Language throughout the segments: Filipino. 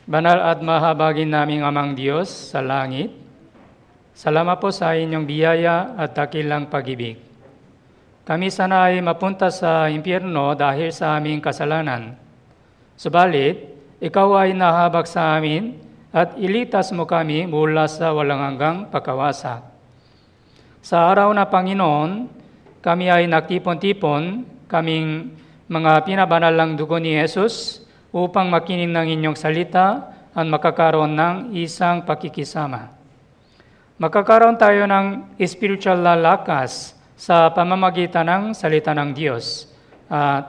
Banal at mahabagin naming Amang Diyos sa langit, salamat po sa inyong biyaya at dakilang pag-ibig. Kami sana ay mapunta sa impyerno dahil sa aming kasalanan. Subalit, ikaw ay nahabag sa amin at ilitas mo kami mula sa walang hanggang pagkawasak. Sa araw na Panginoon, kami ay nagtipon-tipon, kaming mga pinabanalang dugo ni Jesus, upang makinig ng inyong salita at makakaroon ng isang pakikisama. Makakaroon tayo ng spiritual lalakas sa pamamagitan ng salita ng Diyos at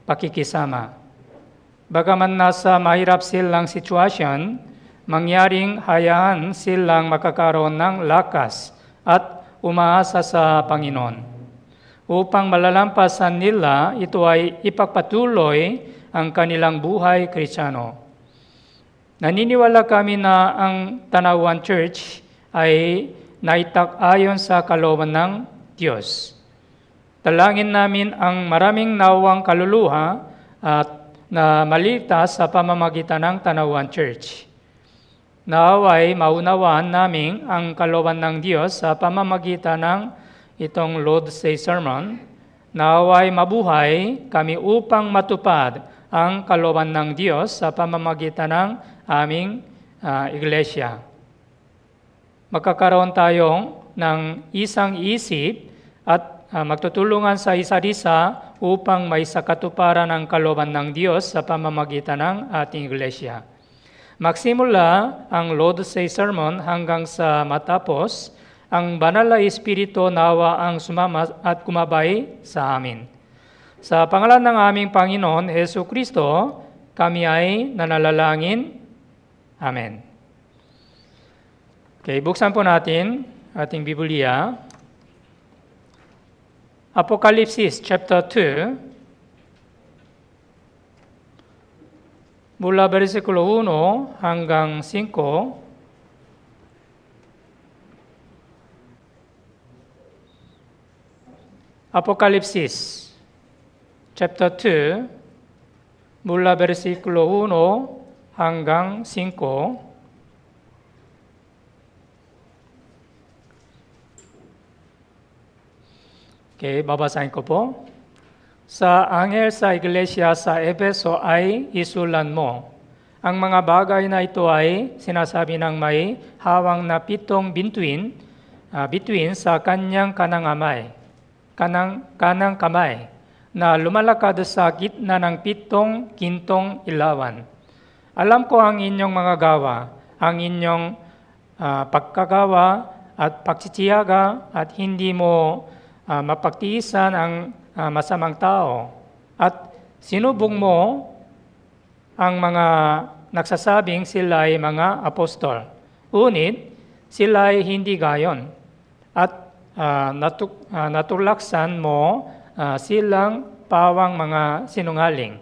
pakikisama. Bagaman nasa mahirap silang sitwasyon, mangyaring hayaan silang makakaroon ng lakas at umaasa sa Panginoon. Upang malalampasan nila, ito ay ipagpatuloy ang kanilang buhay Kristiyano. Naniniwala kami na ang Tanawan Church ay naitak-ayon sa kalooban ng Diyos. Dalangin namin ang maraming nawang kaluluha at na maligtas sa pamamagitan ng Tanawan Church. Naaway maunawaan namin ang kalooban ng Diyos sa pamamagitan ng itong Lord's Day Sermon. Naaway mabuhay kami upang matupad ang kalooban ng Diyos sa pamamagitan ng aming iglesia. Magkakaroon tayong ng isang isip at magtutulungan sa isa't isa upang may sakatuparan ang kalooban ng Diyos sa pamamagitan ng ating iglesia. Magsimula ang Lord's Day Sermon hanggang sa matapos, ang banal na Espiritu nawa ang sumama at kumabay sa amin. Sa pangalan ng aming Panginoon, Hesus Kristo, kami ay nanalangin. Amen. Okay, buksan po natin ating Biblia. Apokalipsis chapter 2, mula versikulo 1 hanggang 5. Apokalipsis chapter 2, mula versikulo 1 hanggang 5. Okay, babasahin ko po. Sa anghel sa iglesia sa Efeso ay isulan mo. Ang mga bagay na ito ay sinasabi ng may hawang na 7 bituin sa kanyang kanang kamay, na lumalakad sa gitna ng 7 gintong ilawan. Alam ko ang inyong mga gawa, ang inyong pagkagawa at pagtitiyaga, at hindi mo mapagtiisan ang masamang tao. At sinubong mo ang mga nagsasabing sila ay mga apostol. Ngunit sila ay hindi gayon. At natulaksan mo silang pawang mga sinungaling.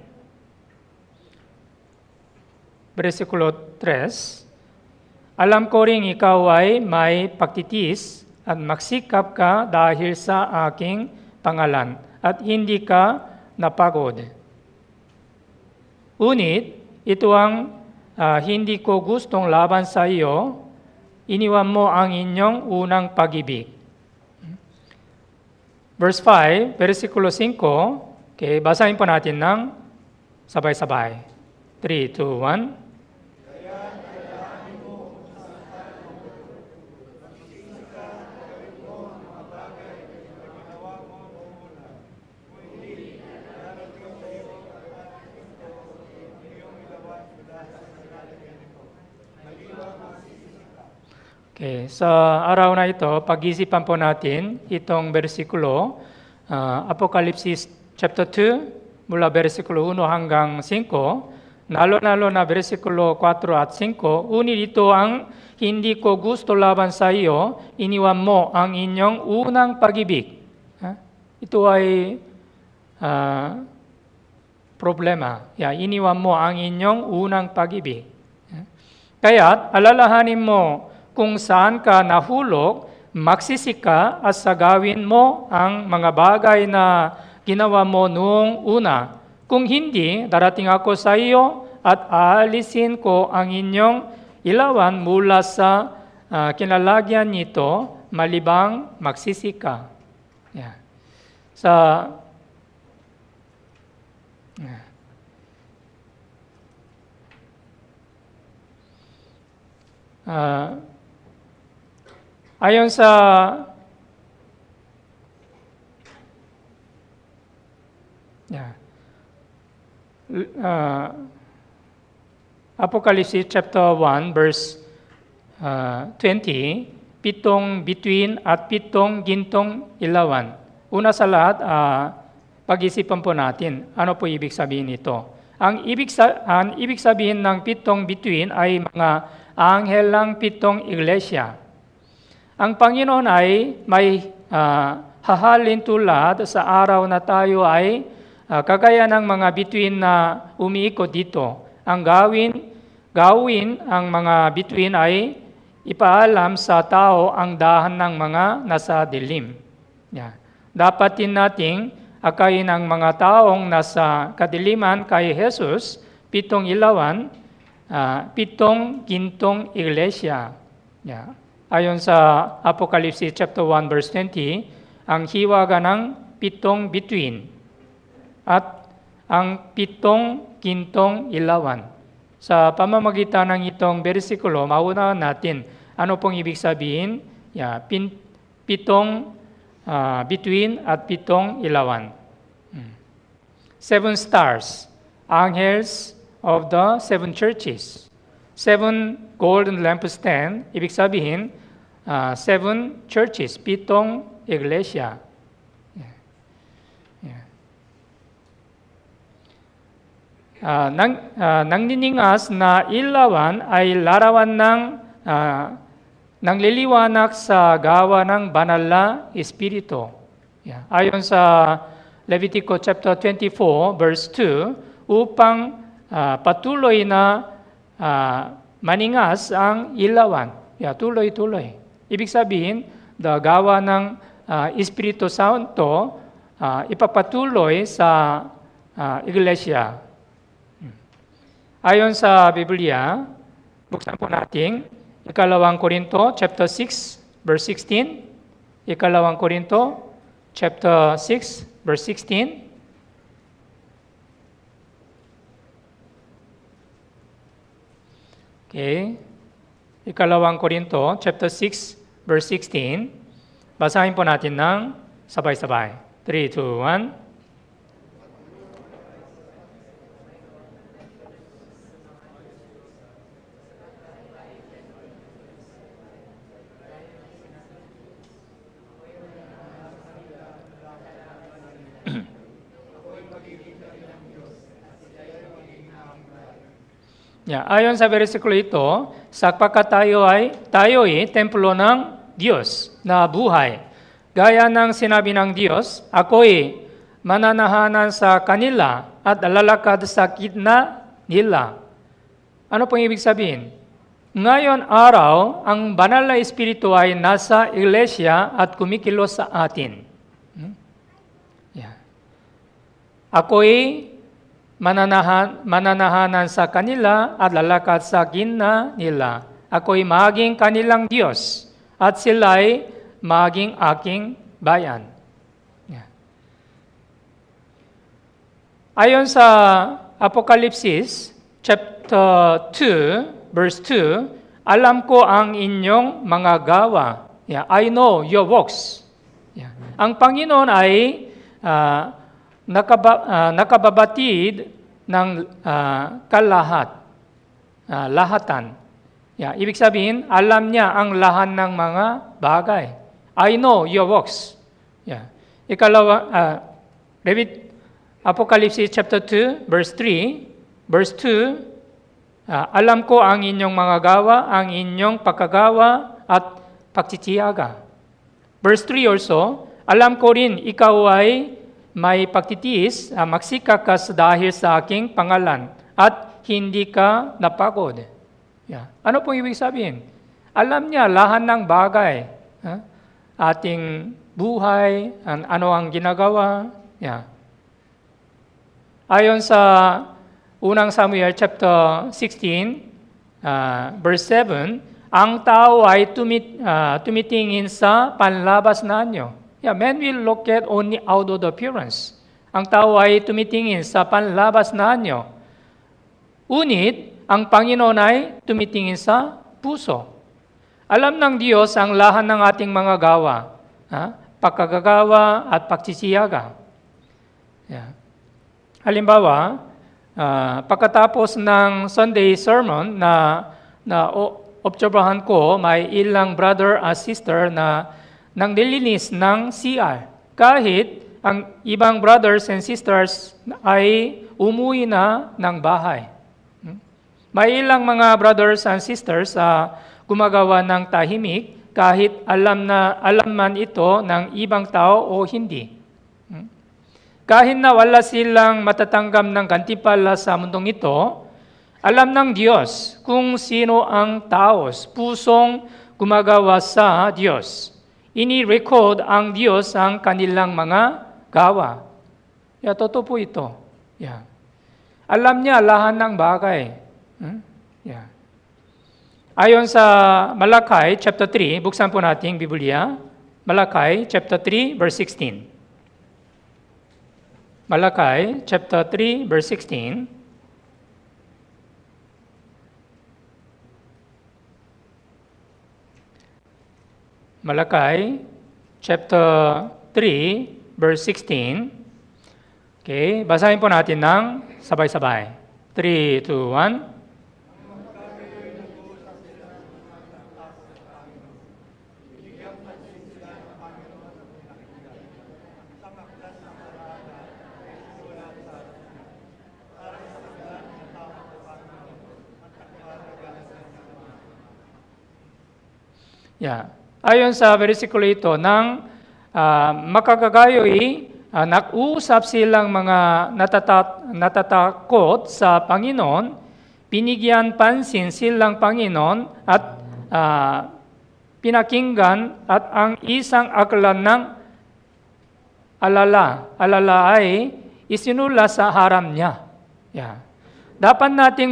Versikulo 3, alam ko ring ikaw ay may pagtitiis at magsikap ka dahil sa aking pangalan at hindi ka napagod. Ngunit ito ang hindi ko gustong laban sa iyo, iniwan mo ang inyong unang pag-ibig. Verse 5, versikulo 5, okay, basahin po natin ng sabay-sabay. 3, 2, 1. Okay, sa araw na ito, pag-isipan po natin itong versikulo, Apokalipsis chapter 2, mula versikulo 1 hanggang 5, lalo na versikulo 4 at 5, ngunit ito ang hindi ko gusto laban sa iyo, iniwan mo ang inyong unang pag-ibig. Ito ay problema. Iniwan mo ang inyong unang pag-ibig. Kaya't alalahanin mo kung saan ka nahulog, magsisi ka at sagawin mo ang mga bagay na ginawa mo noong una. Kung hindi, darating ako sa iyo at aalisin ko ang inyong ilawan mula sa kinalagyan nito, malibang magsisika. Yeah. Ayon sa Apocalypse chapter 1 verse 20, pitong bituin at pitong gintong ilawan. Una sa lahat, pag-isipan po natin, ano po ibig sabihin nito? Ang ibig sabihin ng pitong bituin ay mga anghel ng pitong iglesia. Ang Panginoon ay may hahalin tulad sa araw na tayo ay kagaya ng mga bituin na umiikot dito. Ang gawin ang mga bituin ay ipaalam sa tao ang dahan ng mga nasa dilim. Yeah. Dapat din nating akayin ang mga taong nasa kadiliman kay Jesus, pitong ilawan, pitong gintong iglesia. Yeah. Ayon sa Apocalypse chapter 1 verse 20, ang hiwaga ng pitong bituin at ang pitong gintong ilawan. Sa pamamagitan ng itong bersikulo, maunawan natin ano pong ibig sabihin, pitong bituin at pitong ilawan. 7 stars, angels of the 7 churches. 7 golden lampstand, ibig sabihin, 7 churches, pitong iglesia. Nangniningas na ilawan ay larawan ng nangliliwanag sa gawa ng banal na Espiritu. Ayon sa Levitico chapter 24 verse 2, upang patuloy na maningas ang ilawan. Tuloy-tuloy. Ibig sabihin, gawa ng Espiritu Santo ipapatuloy sa iglesia. Ayon sa Biblia, buksan po natin, Ikalawang Korinto, chapter 6, verse 16. Ikalawang Korinto, chapter 6, verse 16. Okay. Ikalawang Korinto, chapter 6, verse 16. Basahin po natin ng sabay-sabay. 3, 2, 1. Ayon sa bersikulo ito, sapagkat tayo ay templo ng Diyos na buhay. Gaya ng sinabi ng Diyos, ako'y mananahanan sa kanila at lalakad sa gitna nila. Ano pong ibig sabihin? Ngayon araw, ang banal na Espiritu ay nasa iglesia at kumikilos sa atin. Ako'y mananahanan sa kanila at lalakad sa gitna nila. Ako'y maging kanilang Diyos at sila'y maging aking bayan. Ayon sa Apocalypse chapter 2 verse 2, alam ko ang inyong mga gawa. I know your works. Ang Panginoon ay nakababatid ng lahatan. Ibig sabihin, alam niya ang lahat ng mga bagay. I know your works. Ikalawa, Apocalypse chapter 2, verse 3, verse 2, alam ko ang inyong mga gawa, ang inyong pagkagawa at pagtitiyaga. Verse 3 also, alam ko rin ikaw ay may pagtitiis, magsikap ka dahil sa aking pangalan at hindi ka napagod. Ano pong ibig sabihin? Alam niya lahat ng bagay. Ating buhay, ano ang ginagawa. Ayon sa unang Samuel chapter 16, verse 7, ang tao ay tumitingin sa panlabas na anyo. Yeah, men will look at only outward appearance. Ang tao ay tumitingin sa panlabas na anyo. Unit, ang Panginoon ay tumitingin sa puso. Alam ng Diyos ang lahat ng ating mga gawa, pagkagagawa at pagsisiyaga. Yeah. Halimbawa, pagkatapos ng Sunday sermon na obserbahan ko, may ilang brother at sister na nang nilinis ng CR. Kahit ang ibang brothers and sisters ay umuwi na ng bahay. May ilang mga brothers and sisters gumagawa ng tahimik kahit alam man ito ng ibang tao o hindi. Kahit na wala silang matatanggap ng gantimpala sa mundong ito, alam ng Diyos kung sino ang taos, pusong gumagawa sa Diyos. Ini-record ang Diyos ang kanilang mga gawa. Totoo po ito. Alam niya lahat ng bagay. Ayon sa Malakay chapter 3, buksan po natin Biblia. Malakay chapter 3, verse 16. Malakay chapter 3, verse 16. Malakay chapter 3, verse 16. Okay, basahin po natin ng sabay-sabay. 3, 2, 1. Ayon sa versikulo ito, nang makagagayoy, nag-uusap silang mga natatakot sa Panginoon, binigyan pansin silang Panginoon at pinakinggan at ang isang aklan ng alala ay isinula sa harap niya. Dapat nating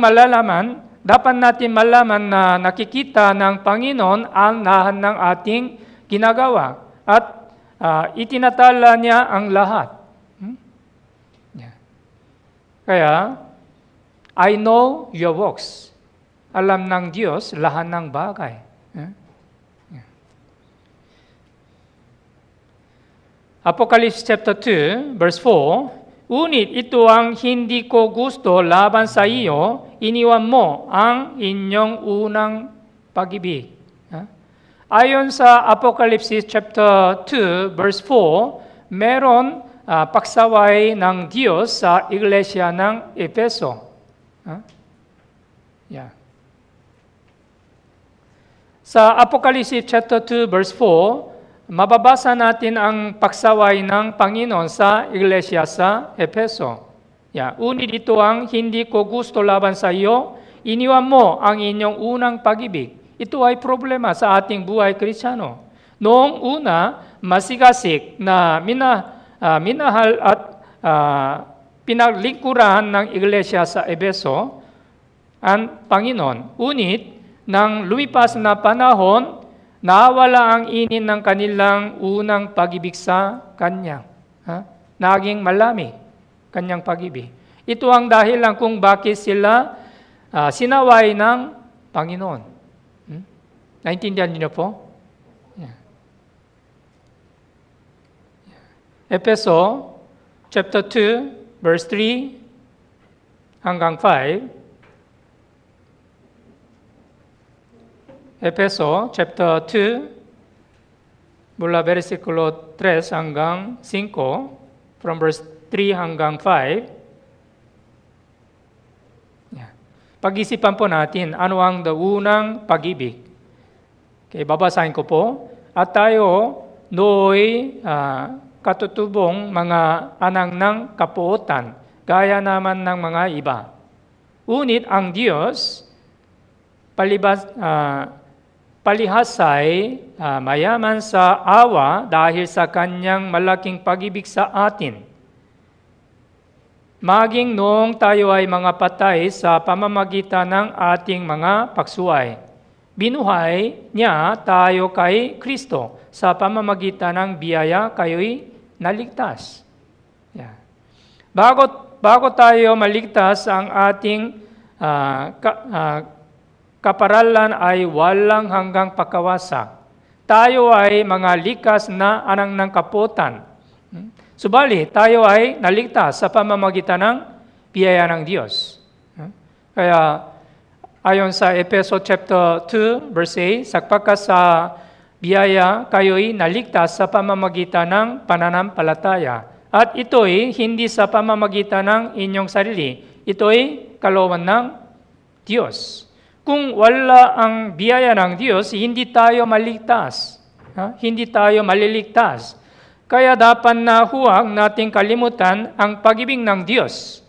malaman na nakikita ng Panginoon ang lahat ng ating ginagawa at itinatala niya ang lahat. Kaya, I know your works. Alam ng Diyos lahat ng bagay. Apocalypse chapter 2, verse 4, Unit ito ang hindi ko gusto laban sa iyo, iniwan mo ang inyong unang pag-ibig. Ayon sa Apocalypse chapter 2, verse 4, meron pagsaway ng Diyos sa iglesia ng Efeso. Sa Apocalypse chapter 2, verse 4, mababasa natin ang pagsaway ng Panginoon sa iglesia sa Efeso. Unit ito ang hindi ko gusto laban sa iyo, iniwan mo ang inyong unang pag-ibig. Ito ay problema sa ating buhay Kristiyano. Noong una, masigasig na minahal at pinaglingkuran ng iglesia sa Efeso ang Panginoon. Unit, nang lumipas na panahon, nawala ang inin ng kanilang unang pag-ibig sa Kanya. Naging malamig Kanyang pag-ibig. Ito ang dahilan kung bakit sila sinaway ng Panginoon. Naintindihan niyo po? Efeso chapter 2, verse 3 hanggang 5. Efeso chapter 2, mula versikulo 3 hanggang 5, from verse 3 hanggang 5. Pag-isipan po natin, ano ang unang pag-ibig? Okay, babasahin ko po. At tayo, nooy katutubong mga anak ng kapuotan, gaya naman ng mga iba. Unit ang Diyos, palihasay, mayaman sa awa dahil sa Kanyang malaking pag-ibig sa atin. maging noong tayo ay mga patay sa pamamagitan ng ating mga pagsuway. Binuhay niya tayo kay Kristo. Sa pamamagitan ng biyaya, kayo'y naligtas. Yeah. Bago tayo maligtas, ang ating kaparalan ay walang hanggang pagkawasak. Tayo ay mga likas na anak ng kaputan. Subalit, tayo ay naligtas sa pamamagitan ng biyaya ng Diyos. Kaya, ayon sa Efeso chapter 2, verse 8, sapagkat sa biyaya, kayo'y naligtas sa pamamagitan ng pananampalataya. At ito'y hindi sa pamamagitan ng inyong sarili. Ito'y kalooban ng Diyos. Kung wala ang biyaya ng Diyos, hindi tayo maligtas. Hindi tayo maliligtas. Kaya dapat na huwag nating kalimutan ang pag-ibig ng Diyos.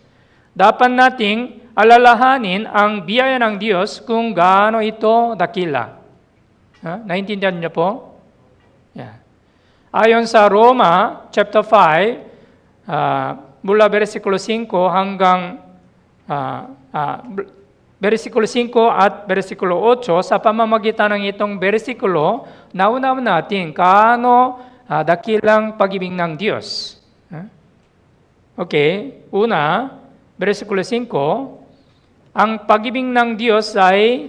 Dapat nating alalahanin ang biyaya ng Diyos kung gaano ito dakila. Naintindihan niyo po? Yeah. Ayon sa Roma chapter 5, mula versikulo 5 hanggang versikulo 5 at versikulo 8, sa pamamagitan ng itong versikulo, naunaw natin kaano dakilang pag-ibig ng Diyos. Okay, una, versikulo 5, ang pag-ibig ng Diyos ay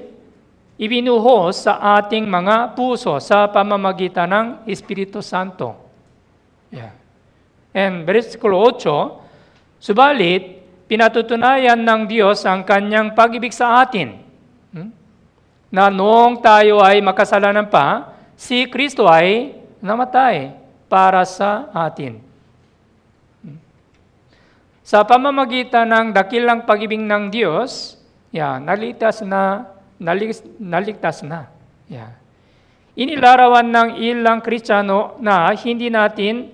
ibinuhos sa ating mga puso sa pamamagitan ng Espiritu Santo. Yeah. And versikulo 8, subalit, pinatutunayan ng Diyos ang kanyang pag-ibig sa atin. Na noong tayo ay makasalanan pa, si Kristo ay namatay para sa atin. Sa pamamagitan ng dakilang pag-ibig ng Diyos, naligtas na. Yeah. Inilarawan ng ilang Kristiyano na hindi natin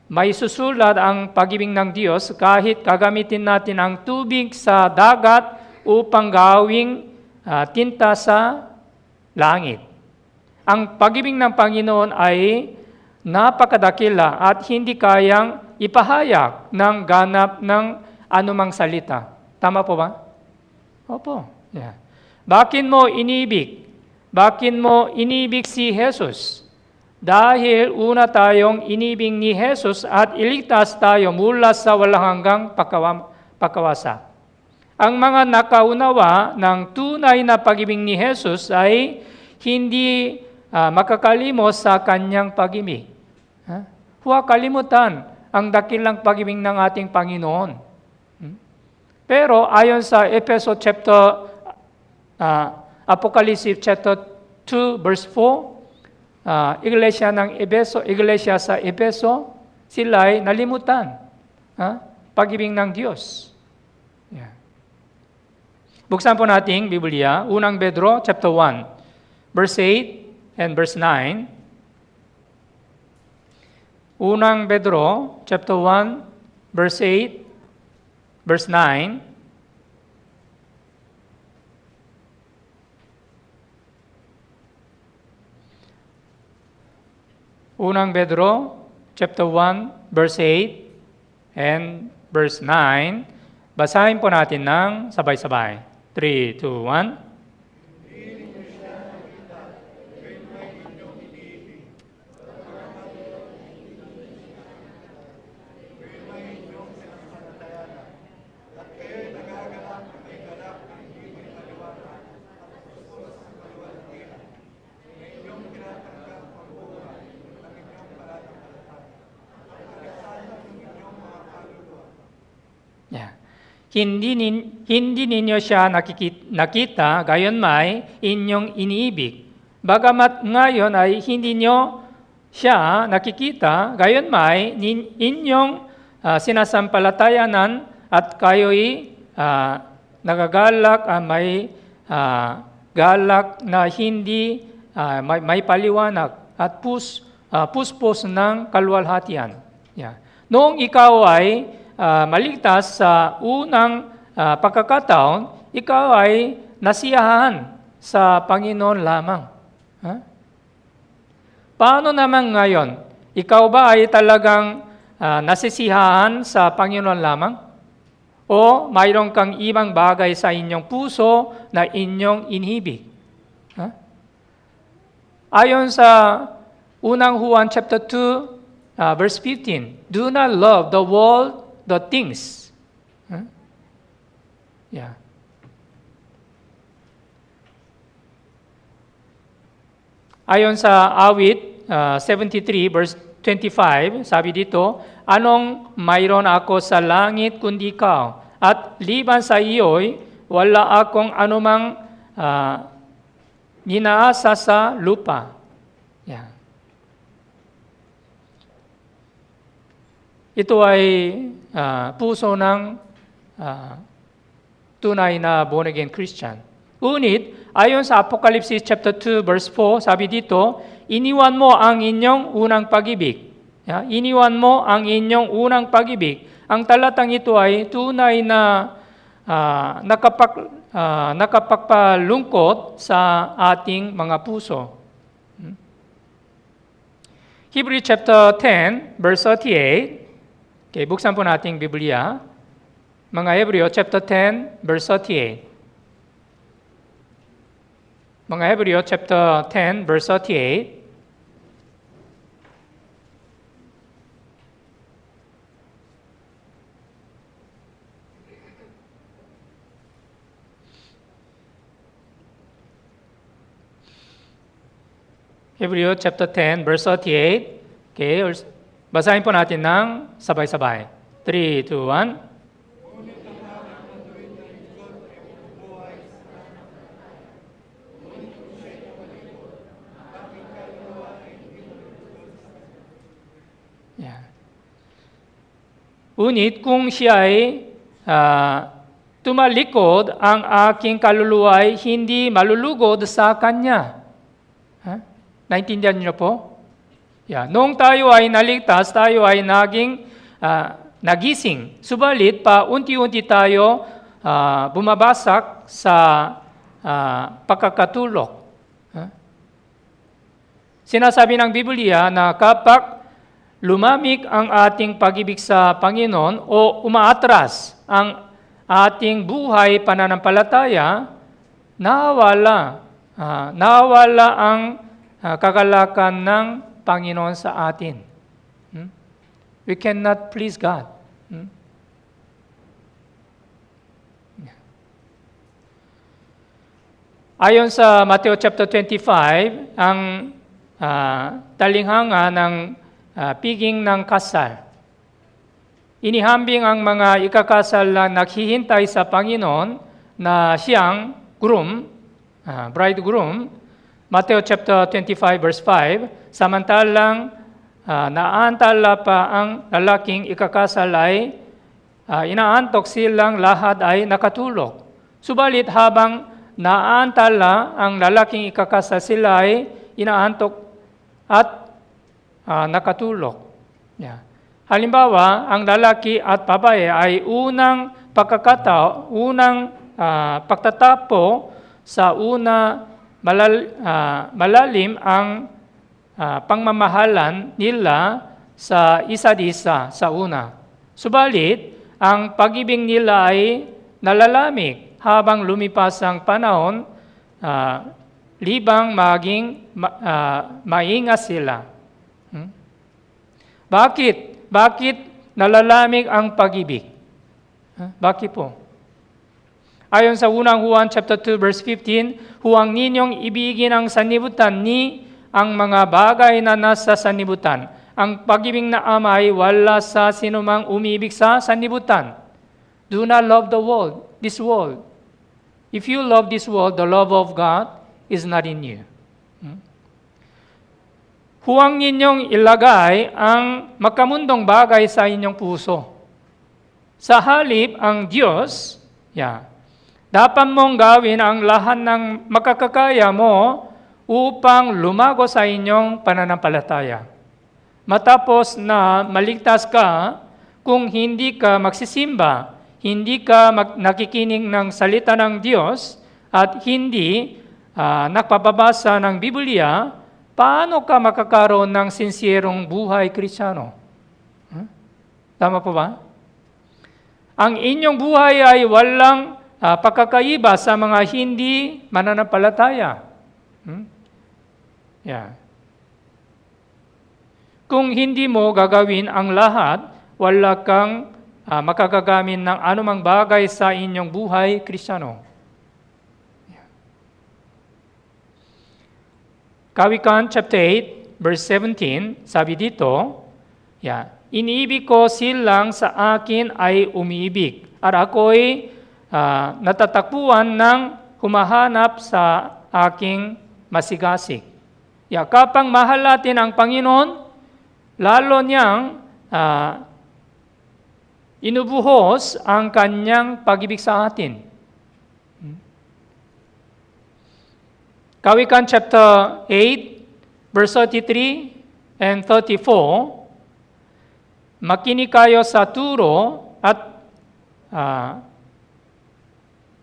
may susulat ang pag-ibig ng Diyos kahit gagamitin natin ang tubig sa dagat upang gawing tinta sa langit. Ang pag-ibig ng Panginoon ay napakadakila at hindi kayang ipahayag ng ganap ng anumang salita. Tama po ba? Opo. Yeah. Bakit mo inibig? Bakit mo inibig si Jesus? Dahil una tayong inibig ni Jesus at iligtas tayo mula sa walang hanggang pagkawasa. Ang mga nakaunawa ng tunay na pag-ibig ni Jesus ay hindi makakalimos sa kanyang pag-ibig. Huwag kalimutan ang dakilang pag-ibig ng ating Panginoon. Pero ayon sa Efeso chapter Apocalypse chapter 2 verse 4, iglesia sa Efeso, sila ay nalimutan pag-ibig ng Diyos. Yeah. Buksan po natin Biblia, unang Pedro chapter 1 verse 8 and verse 9. Unang Pedro chapter 1 verse 8 verse 9. Unang Pedro chapter 1 verse 8 and verse 9. Basahin po natin ng sabay-sabay. 3, 2, 1. Hindi ninyo siya nakita, gayon may inyong iniibig. Bagamat ngayon ay hindi nyo siya nakikita, gayon may inyong sinasampalatayanan at kayo'y nagagalak, may galak na hindi may paliwanag at puspos ng kaluwalhatian. Yeah. Noong ikaw ay maligtas sa unang pagkakataon, ikaw ay nasiyahan sa Panginoon lamang. Paano naman ngayon? Ikaw ba ay talagang nasisiyahan sa Panginoon lamang? O mayroon kang ibang bagay sa inyong puso na inyong inhibig? Ayon sa unang Juan chapter 2, verse 15, do not love the world, the things. Yeah. Ayon sa awit 73 verse 25, sabi dito, anong mayroon ako sa langit kundi ikaw, at liban sa iyo'y wala akong anumang ninaasa sa lupa. Yeah. Ito ay puso ng tunay na born-again Christian. Ngunit, ayon sa Apocalypse chapter 2 verse 4, sabi dito, iniwan mo ang inyong unang pag-ibig. Yeah? Iniwan mo ang inyong unang pag-ibig. Ang talatang ito ay tunay na nakapagpalungkot sa ating mga puso. Hebrews chapter 10 verse 38. Okay, buksan po nating Biblia. Mga Hebreo chapter 10 verse 38. Mga Hebreo chapter 10 verse 38. Hebreo chapter 10 verse 38. Okay, basahin po natin ng sabay-sabay. 3, 2, 1. Ngunit kung siya ay tumalikod, ang aking kaluluwa ay hindi malulugod sa kanya. Naintindihan niyo po? Yeah. Noong tayo ay naligtas, tayo ay nagising. Subalit pa unti-unti tayo bumabasak sa pagkakatulog. Sinasabi ng Biblia na kapag lumamig ang ating pag-ibig sa Panginoon o umaatras ang ating buhay pananampalataya, nawala ang kagalakan ng Panginoon sa atin. We cannot please God. Ayon sa Matthew chapter 25, ang talinghanga ng piging ng kasal. Inihambing ang mga ikakasal na naghihintay sa Panginoon na siyang bridegroom. Matthew chapter 25 verse 5, samantalang naantala pa ang lalaking ikakasal ay inaantok silang lahat ay nakatulog. Subalit habang naantala ang lalaking ikakasal, sila ay inaantok at nakatulog. Yeah. Halimbawa, ang lalaki at babae ay unang pagtatapo sa malalim ang pangmamahalan nila sa isa't isa sa una. Subalit, ang pag-ibig nila ay nalalamig habang lumipas ang panahon, libang maging maingat sila. Bakit nalalamig ang pag-ibig? Bakit po? Ayon sa unang Juan chapter 2 verse 15, huwag ninyong ibigin ang sanlibutan ni ang mga bagay na nasa sanlibutan. Ang pag-ibig na Ama ay wala sa sinumang umibig sa sanlibutan. Do not love this world. If you love this world, the love of God is not in you. Huwag ninyong ilagay ang makamundong bagay sa inyong puso. Sa halip, ang Diyos, dapat mong gawin ang lahat ng makakakaya mo upang lumago sa inyong pananampalataya. Matapos na maligtas ka, kung hindi ka magsisimba, hindi ka nakikinig ng salita ng Diyos, at hindi nakpapabasa ng Biblia, paano ka makakaroon ng sinserong buhay Kristiyano? Tama po ba? Ang inyong buhay ay walang pagkakaiba sa mga hindi mananampalataya. Yeah. Kung hindi mo gagawin ang lahat, wala kang makagagamit ng anumang bagay sa inyong buhay, Kristiyano. Yeah. Kawikaan chapter 8, verse 17, sabi dito, iniibig ko silang sa akin ay umiibig, at ako'y natatakbuhan ng humahanap sa aking masigasig. Kapag mahal natin ang Panginoon, lalo niyang inubuhos ang kanyang pag-ibig sa atin. Kawikaan chapter 8, verse 33 and 34, makinig kayo sa turo at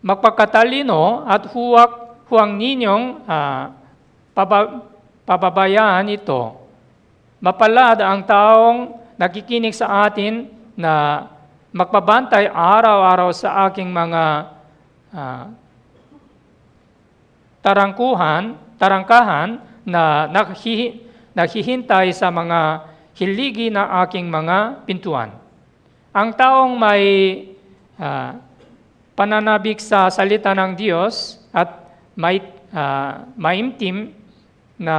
magpakatalino at huwag ninyong pababayaan ito. Mapalad ang taong nakikinig sa atin na magpabantay araw-araw sa aking mga tarangkahan na naghihintay sa mga hiligi ng aking mga pintuan. Ang taong may pananabik sa salita ng Diyos at may maimtim na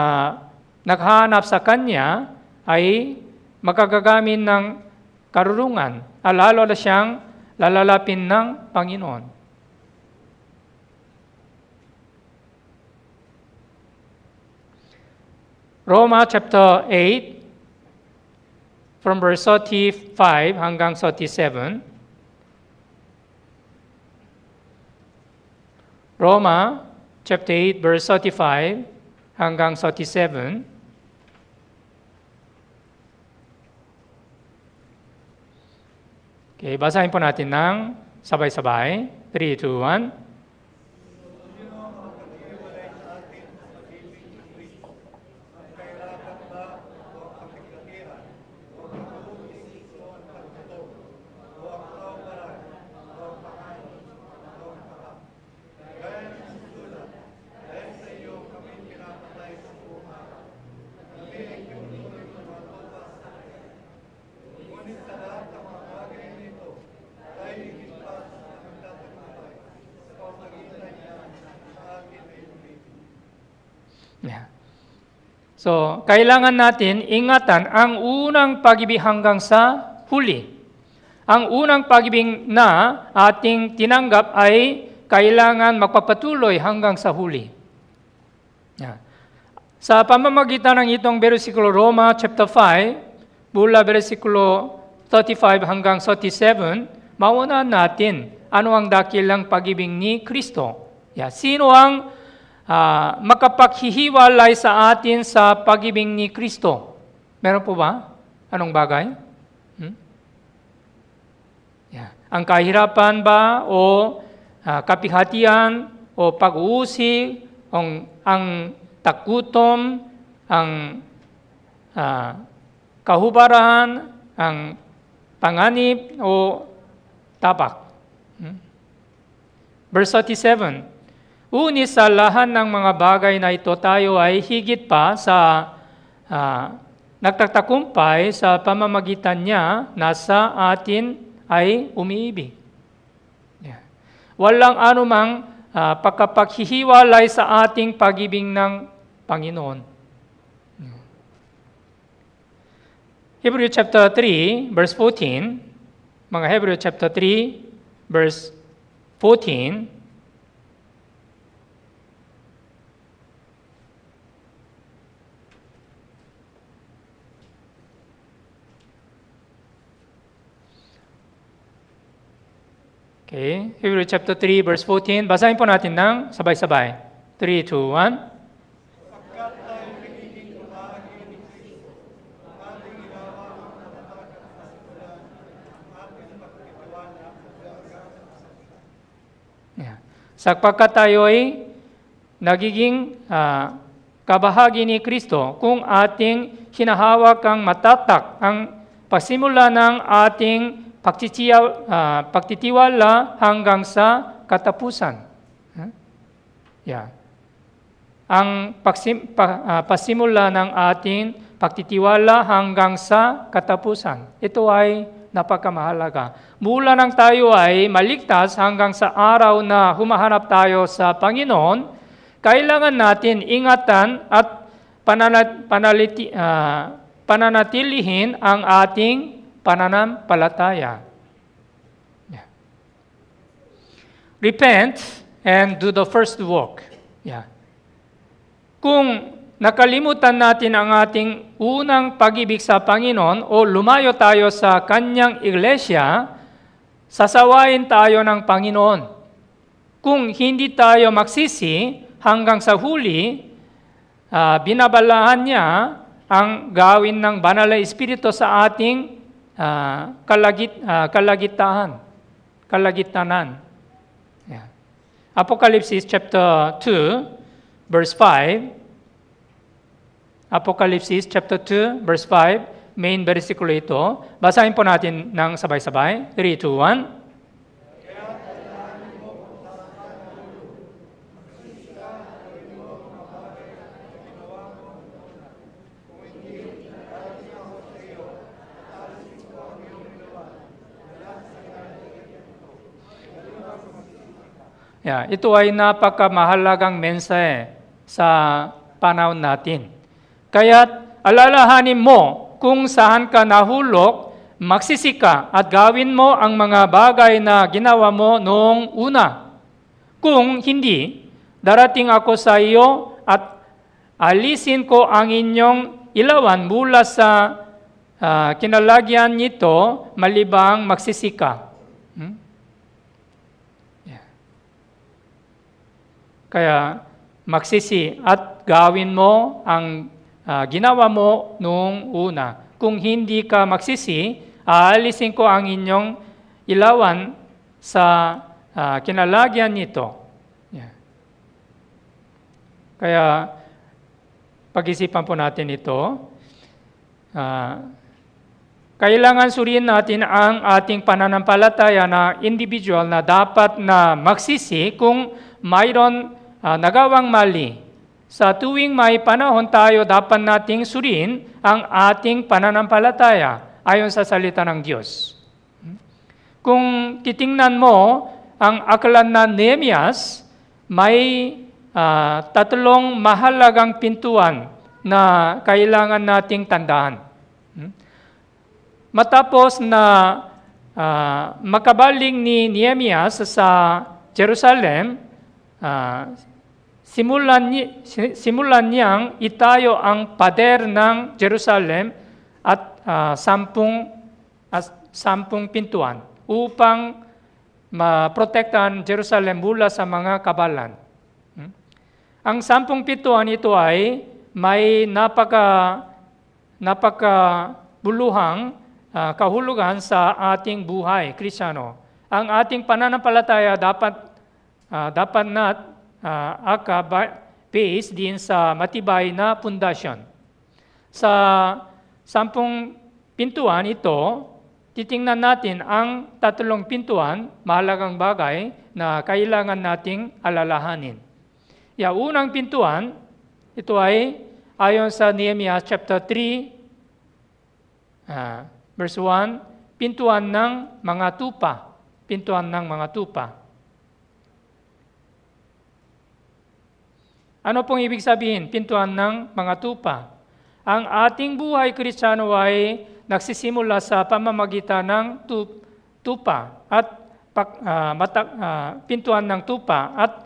naghahanap sa Kanya ay magagagamit ng karunungan, lalo na siyang lalalapin ng Panginoon. Roma chapter 8, from verse 35 hanggang 37. Roma chapter 8, verse 35 hanggang 37. Okay, basahin po natin ng sabay-sabay. 3, 2, 1. So, kailangan natin ingatan ang unang pag-ibig hanggang sa huli. Ang unang pag-ibig na ating tinanggap ay kailangan magpapatuloy hanggang sa huli. Sa pamamagitan ng itong bersikulo Roma chapter 5, mula bersikulo 35 hanggang 37, maunahan natin ano ang dakilang pag-ibig ni Kristo. Sino ang makapaghihiwalay sa atin sa pag-ibig ni Kristo? Meron po ba? Anong bagay? Ang kahirapan ba o kapighatian o pag-uusig, ang takutom, ang kahubaran, ang panganib o tabak. Verse 37, Ngunit sa lahat ng mga bagay na ito, tayo ay higit pa sa nagtatakumpay sa pamamagitan niya na sa atin ay umiibig. Walang anumang pagkapaghihiwalay sa ating pag-ibig ng Panginoon. Hebrew chapter 3, verse 14, mga Hebrew chapter 3, verse 14, okay, Hebrew chapter 3, verse 14. Basahin po natin ng sabay-sabay. 3, 2, 1. Sapagkat tayo ay nagiging kabahagi ni Kristo kung ating hinahawak ang matatak ang pagsimula ng ating pagtitiwala hanggang sa katapusan. Yeah. Ang pasimula ng ating pagtitiwala hanggang sa katapusan. Ito ay napakamahalaga. Mula nang tayo ay maligtas hanggang sa araw na humahanap tayo sa Panginoon, kailangan natin ingatan at pananatilihin ang ating pananampalataya. Yeah. Repent and do the first work. Yeah. Kung nakalimutan natin ang ating unang pag-ibig sa Panginoon o lumayo tayo sa Kanyang iglesia, sasawain tayo ng Panginoon. Kung hindi tayo magsisi hanggang sa huli, binabalaan niya ang gawin ng Banal na Espiritu sa ating kalagitanan. Yeah. Apocalypse chapter 2, verse 5. Apocalypse chapter 2, verse 5, main versikulo ito. Basahin po natin ng sabay-sabay. 3, 2, 1. Yeah, ito ay napakamahalagang mensahe sa panahon natin. Kaya't alalahanin mo kung saan ka nahulog, magsisi ka at gawin mo ang mga bagay na ginawa mo noong una. Kung hindi, darating ako sa iyo at alisin ko ang inyong ilawan mula sa kinalagyan nito malibang magsisi ka. Kaya magsisi at gawin mo ang ginawa mo noong una. Kung hindi ka magsisi, aalisin ko ang inyong ilawan sa kinalagyan nito. Yeah. Kaya pag-isipan po natin ito. Kailangan suriin natin ang ating pananampalataya na individual na dapat na magsisi kung mayroon nagawang mali. Sa tuwing may panahon tayo, dapat nating suriin ang ating pananampalataya ayon sa salita ng Diyos. Kung titingnan mo ang aklat na Nehemias, may tatlong mahalagang pintuan na kailangan nating tandaan. Matapos na makabaling ni Nehemias sa Jerusalem, simulan niyang itayo ang pader ng Jerusalem at 10 pintuan upang maprotektahan Jerusalem mula sa mga kabalan. Ang 10 pintuan ito ay may napakabuluhang kahulugan sa ating buhay, Kristiyano. Ang ating pananampalataya dapat based din sa matibay na pundasyon. Sa 10 pintuan ito, titingnan natin ang 3 pintuan, mahalagang bagay na kailangan nating alalahanin. Unang pintuan, ito ay ayon sa Nehemiah chapter 3, verse 1, pintuan ng mga tupa. Pintuan ng mga tupa. Ano pong ibig sabihin? Pintuan ng mga tupa. Ang ating buhay Kristiyano ay nagsisimula sa pamamagitan ng tupa at pintuan ng tupa at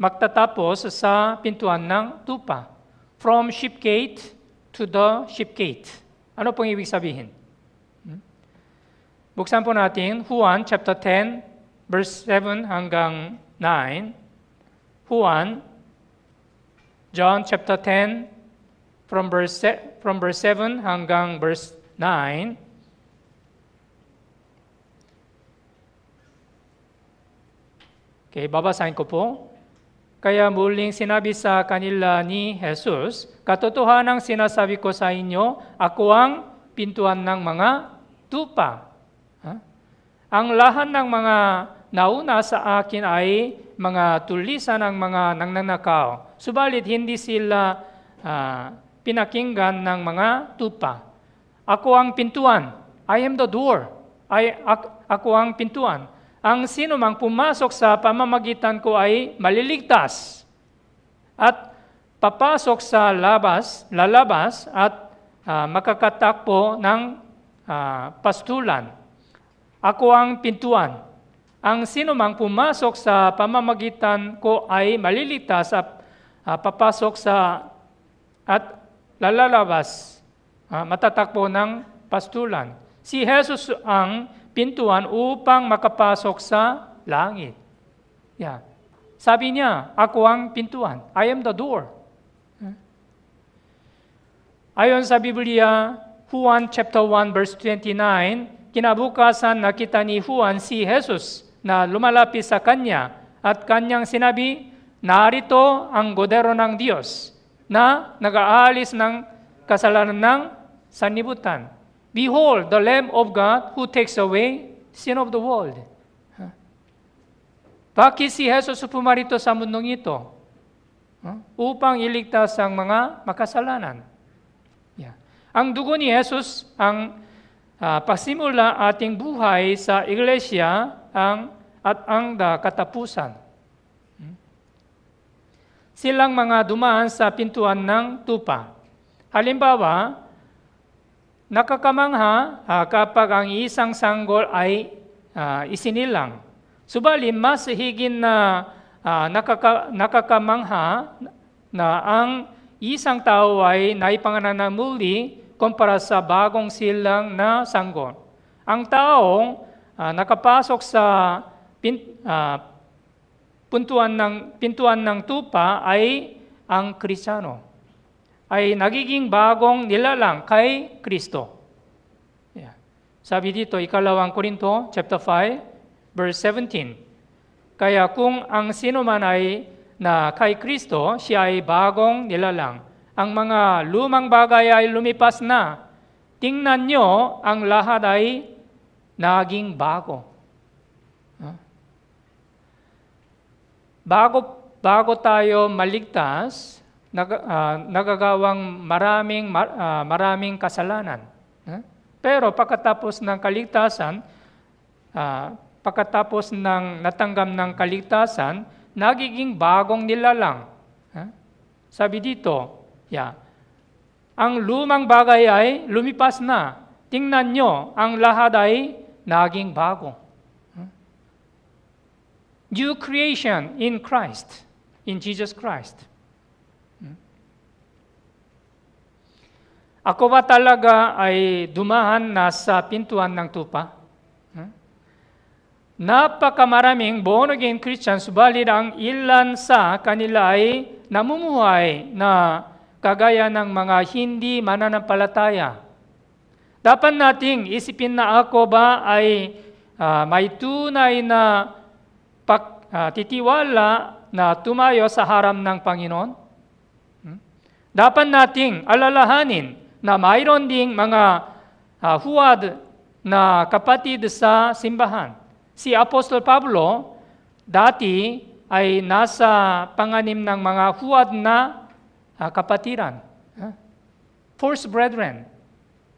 magtatapos sa pintuan ng tupa. From ship gate to the ship gate. Ano pong ibig sabihin? Buksan po natin Juan chapter 10 verse 7 hanggang 9. John chapter 10 from verse 7 hanggang verse 9. Okay, babasahin ko po. Kaya muling sinabi sa kanila ni Jesus, katotohanang sinasabi ko sa inyo, ako ang pintuan ng mga tupa. Ang lahat ng mga nauna sa akin ay mga tulisan ng mga nangnanakaw. Subalit hindi sila pinakinggan ng mga tupa. Ako ang pintuan. I am the door. Ako ang pintuan. Ang sino mang pumasok sa pamamagitan ko ay maliligtas at papasok sa lalabas at makakatakbo ng pastulan. Ako ang pintuan. Ang sino mang pumasok sa pamamagitan ko ay maliligtas at papasok sa at lalabas, matatakbo ng pastulan. Si Jesus ang pintuan upang makapasok sa langit. Sabi niya, ako ang pintuan. I am the door. Ayon sa Biblia, Juan chapter 1 verse 29, kinabukasan nakita ni Juan si Jesus na lumalapit sa kanya at kanyang sinabi, narito ang godero ng Diyos na nag-aalis ng kasalanan ng sanlibutan. Behold, the Lamb of God who takes away sin of the world. Bakit si Jesus pumarito sa mundong ito? Upang iligtas ang mga makasalanan. Ang dugo ni Jesus ang pasimula ating buhay sa iglesia at ang katapusan. Silang mga dumaan sa pintuan ng tupa. Halimbawa, nakakamangha kapag ang isang sanggol ay isinilang. Subalit mas higit na nakakamangha na ang isang tao ay naipanganak na muli kumpara sa bagong silang na sanggol. Ang taong nakapasok sa pintuan ng tupa ay ang Kristiyano, ay nagiging bagong nilalang kay Kristo. Sabi dito, 2 Korinto chapter 5, verse 17. Kaya kung ang sino man ay na kay Kristo, siya ay bagong nilalang. Ang mga lumang bagay ay lumipas na. Tingnan nyo, ang lahat ay naging bago. Bago tayo maligtas, nagagawang maraming kasalanan. Pero pagkatapos ng kaligtasan, pagkatapos ng natanggap ng kaligtasan, nagiging bagong nilalang. Sabi dito, ang lumang bagay ay lumipas na. Tingnan nyo, ang lahat ay naging bago. New creation in Christ, in Jesus Christ. Ako ba talaga ay dumahan na sa pintuan ng tupa? Napakamaraming born-again Christians, subalit ang ilan sa kanila ay namumuhay na kagaya ng mga hindi mananampalataya. Dapat nating isipin na ako ba ay may tunay na titiwala na tumayo sa harap ng Panginoon? Dapat nating alalahanin na mayroon ding mga huwad na kapatid sa simbahan. Si Apostol Pablo dati ay nasa panganim ng mga huwad na kapatiran. First brethren,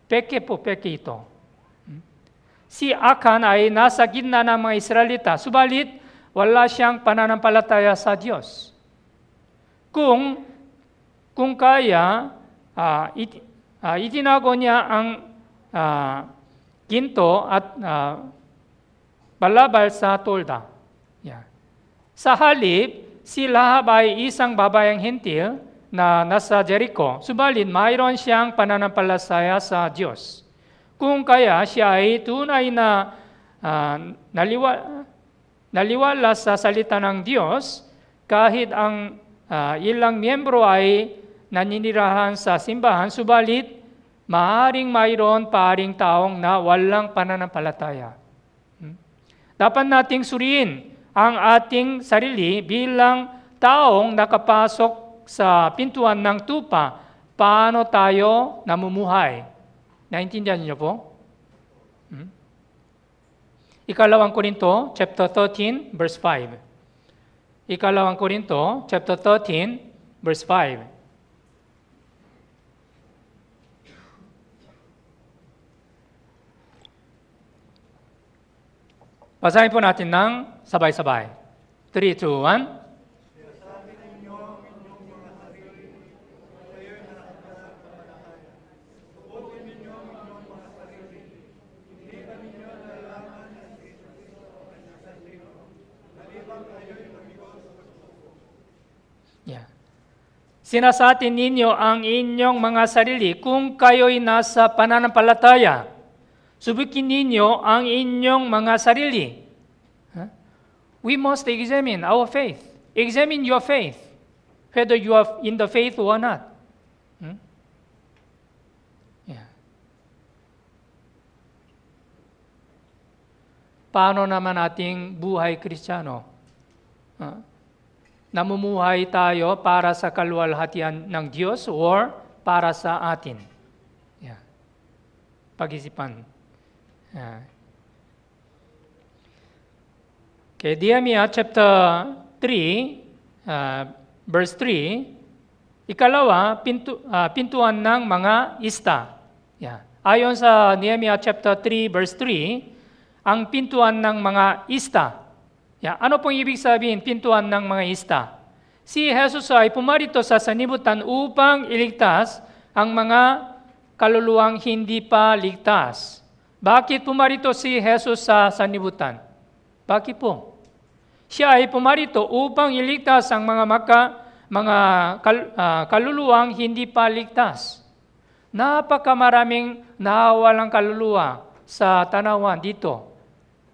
peke ito. Si Akan ay nasa gitna ng mga Israelita, subalit wala siyang pananampalataya sa Diyos. Kung kaya, itinago niya ang ginto at balabal sa tolda. Sa halip, si Lahab ay isang babayang hentil na nasa Jericho, subalit mayroon siyang pananampalataya sa Diyos. Kung kaya siya ay tunay na naliwala sa salita ng Diyos, kahit ang ilang miyembro ay naninirahan sa simbahan, subalit maaaring mayroon paring taong na walang pananampalataya. Dapat nating suriin ang ating sarili bilang taong nakapasok sa pintuan ng tupa. Paano tayo namumuhay? Naintindihan niyo po? Ikalawang Korinto, chapter 13, verse 5. Ikalawang Korinto, chapter 13, verse 5. Basahin po natin ng sabay-sabay. 3, 2, 1. Yeah. Sinasatin ninyo ang inyong mga sarili kung kayo'y nasa pananampalataya. Subukin ninyo ang inyong mga sarili. We must examine our faith. Examine your faith, whether you are in the faith or not. Yeah. Paano naman ating buhay Kristiyano? Namumuhay tayo para sa kaluwalhatian ng Diyos or para sa atin? Yeah. Pag-isipan. Okay, Nehemiah chapter 3, verse 3, ikalawa, pintuan ng mga ista. Yeah. Ayon sa Nehemiah chapter 3, verse 3, ang pintuan ng mga ista. Yeah. Ano pong ibig sabihin, pintuan ng mga ista? Si Jesus ay pumarito sa sanlibutan upang iligtas ang mga kaluluwang hindi pa ligtas. Bakit pumarito si Jesus sa sanlibutan? Bakit po? Siya ay pumarito upang iligtas ang kaluluwang hindi pa ligtas. Napakamaraming nawawalang kaluluwa sa tanawan dito.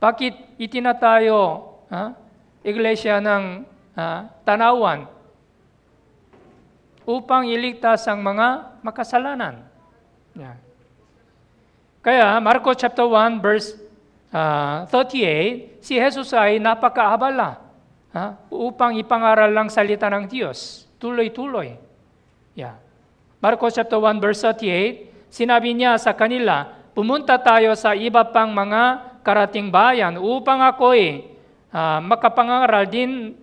Bakit itinatayo iglesia ng tanawan? Upang iligtas ang mga makasalanan. Yeah. Kaya Marcos chapter 1 verse 38, si Jesus ay napakaabala upang ipangaral lang salita ng Diyos. Tuloy-tuloy. Yeah. Marcos chapter 1 verse 38, sinabi niya sa kanila, pumunta tayo sa iba pang mga karating bayan upang ako'y makapangaral din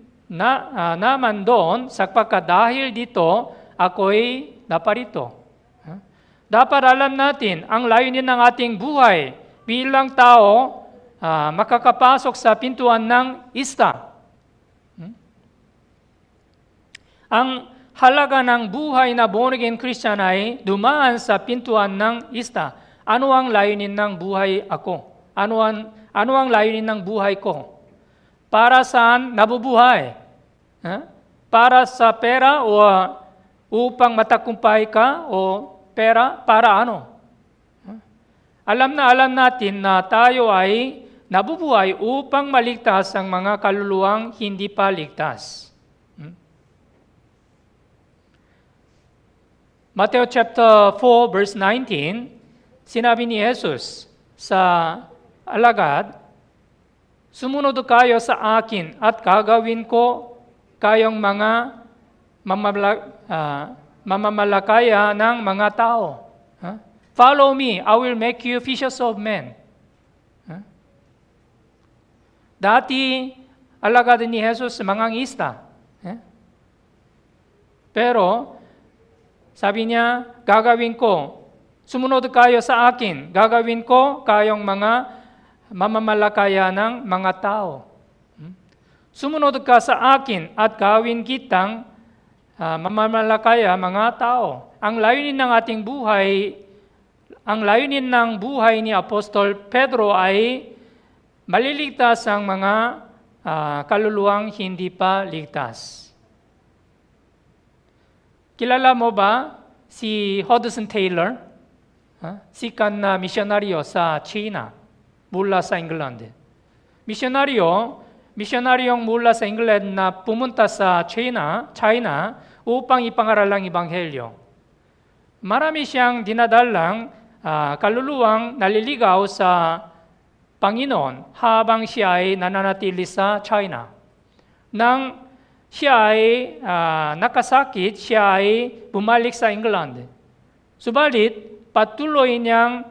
naman doon sapagkat dahil dito ako'y naparito. Dapat alam natin ang layunin ng ating buhay bilang tao makakapasok sa pintuan ng ista. Ang halaga ng buhay na born-again Christian ay dumaan sa pintuan ng ista. Ano ang layunin ng buhay ako? Ano ang layunin ng buhay ko? Para saan nabubuhay? Para sa pera o upang matakumpay ka o pera para ano? Alam natin na tayo ay nabubuhay upang maligtas ang mga kaluluwang hindi pa ligtas. Matthew chapter 4 verse 19, sinabi ni Jesus sa alagad, sumunod kayo sa akin at gagawin ko kayong mga mamamalakaya ng mga tao. Follow me, I will make you fishers of men. Dati, alagad ni Jesus mangangista. Pero, sabi niya, gagawin ko. Sumunod kayo sa akin. Gagawin ko kayong mga mamamalakaya ng mga tao. Sumunod ka sa akin at gawin kitang mamamalakaya mga tao. Ang layunin ng buhay ni Apostol Pedro ay maliligtas ang mga kaluluwang hindi pa ligtas. Kilala mo ba si Hudson Taylor? Sikat na misyonaryo sa China mula sa England. Misyonaryong mula sa England na pumunta sa China upang ipangaral ang Ebanghelyo. Marami siyang dinadalang kaluluwang naliligaw sa Panginoon habang siya ay nananatili sa China. Nang siya ay nakasakit, siya ay bumalik sa England. Subalit, patuloy niyang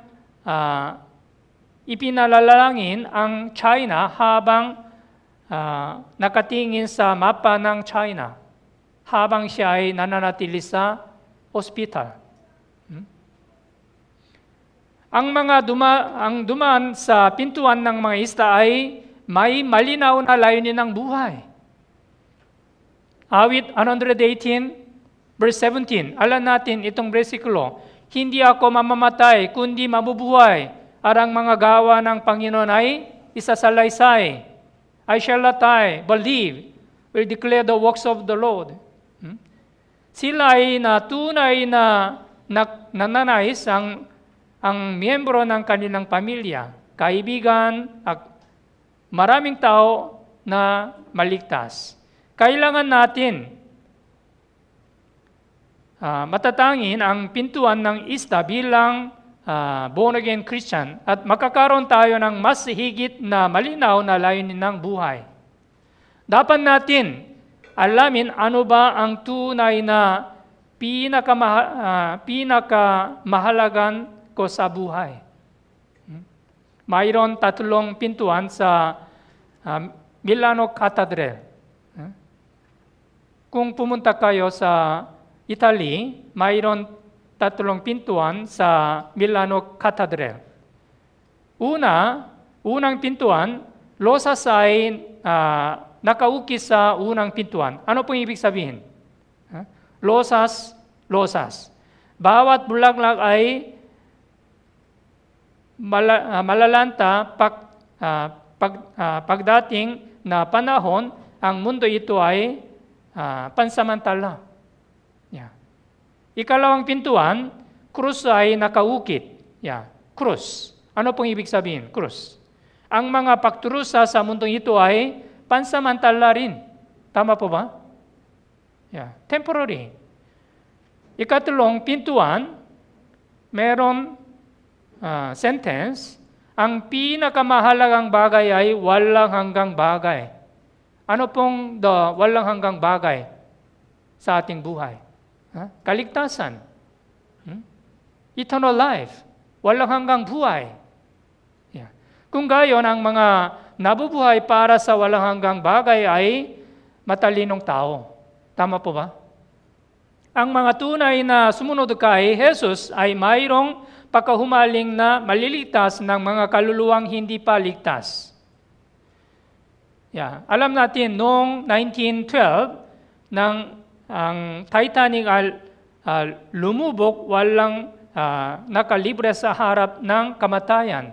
ipinalalangin ang China habang nakatingin sa mapa ng China, habang siya ay nananatili sa ospital. Ang dumaan sa pintuan ng mga isda ay may malinaw na layunin ng buhay. Awit 118, verse 17. Alam natin itong bersikulo. Hindi ako mamamatay, kundi mabubuhay. Arang mga gawa ng Panginoon ay isasalaysay. I shall not die, but live, will declare the works of the Lord. Sila ay tunay na nananais ang miyembro ng kanilang pamilya, kaibigan, at maraming tao na maligtas. Kailangan natin matatangin ang pintuan ng isda bilang born-again Christian at makakaroon tayo ng mas higit na malinaw na layunin ng buhay. Dapat natin alamin ano ba ang tunay na pinakamahalagan ko sa buhay. Mayroon 3 pintuan sa Milano Cathedral. Kung pumunta kayo sa Italy, mayroon 3 pintuan sa Milano Cathedral. Unang pintuan, losas ay nakaukis sa unang pintuan. Ano pong ibig sabihin? Losas. Bawat bulaklak ay malalanta pagdating na panahon, ang mundo ito ay pansamantala. Ikalawang pintuan, krus ay nakaukit. Krus. Ano pong ibig sabihin? Krus. Ang mga pagturusa sa mundong ito ay pansamantala rin. Tama po ba? Temporary. Ikatlong pintuan, meron sentence, ang pinakamahalagang bagay ay walang hanggang bagay. Ano pong walang hanggang bagay sa ating buhay? Kaligtasan. Eternal life. Walang hanggang buhay. Kung gayon, ang mga nabubuhay para sa walang hanggang bagay ay matalinong tao. Tama po ba? Ang mga tunay na sumunod kay Jesus ay mayroong pagkahumaling na maliligtas ng mga kaluluwang hindi pa ligtas. Alam natin, noong 1912, ang Titanic lumubog, walang nakalibre sa harap ng kamatayan.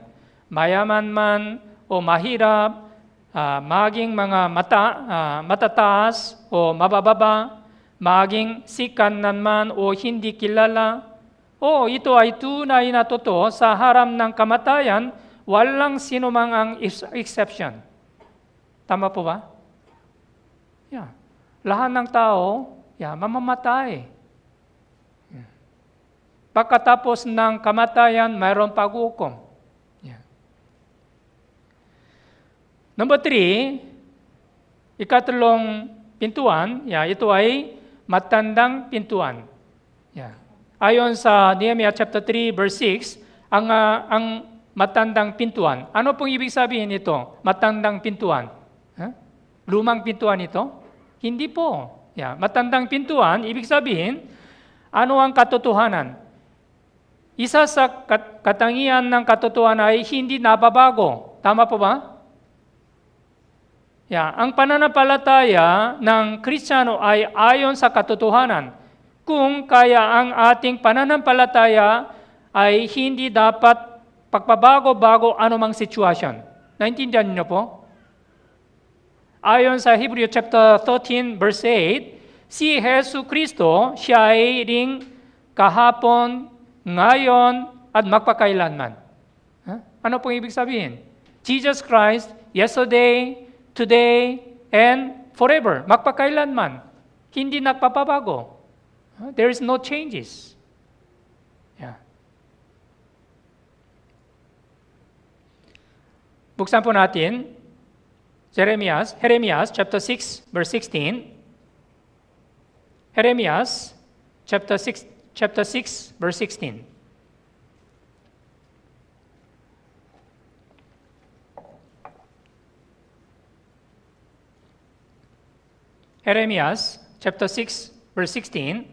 Mayaman man o mahirap, maging mga matataas o mabababa, maging sikat man o hindi kilala, ito ay tunay na totoo sa harap ng kamatayan, walang sinumang ang exception. Tama po ba? Lahat ng tao, mamamatay. Pagkatapos ng kamatayan, mayroong pag-ukom. Number 3, ikatlong pintuan, ito ay matandang pintuan. Ayon sa Nehemiah chapter 3 verse 6, ang matandang pintuan. Ano pong ibig sabihin nito? Matandang pintuan. Lumang pintuan ito? Hindi po. Matandang pintuan, ibig sabihin, ano ang katotohanan? Isa sa katangian ng katotohanan ay hindi nababago. Tama po ba? Ang pananampalataya ng Kristiyano ay ayon sa katotohanan. Kung kaya ang ating pananampalataya ay hindi dapat pagpabago-bago anumang sitwasyon. Naintindihan niyo po? Ayon sa Hebrew chapter 13 verse 8, si Jesu Kristo, siya ay ring kahapon, ngayon, at magpakailanman. Ano pong ibig sabihin? Jesus Christ, yesterday, today, and forever. Magpakailanman. Hindi nagpapabago. There is no changes. Buksan po natin Jeremias chapter 6 verse 16. Jeremias chapter 6 verse 16. Jeremias chapter 6, verse 16.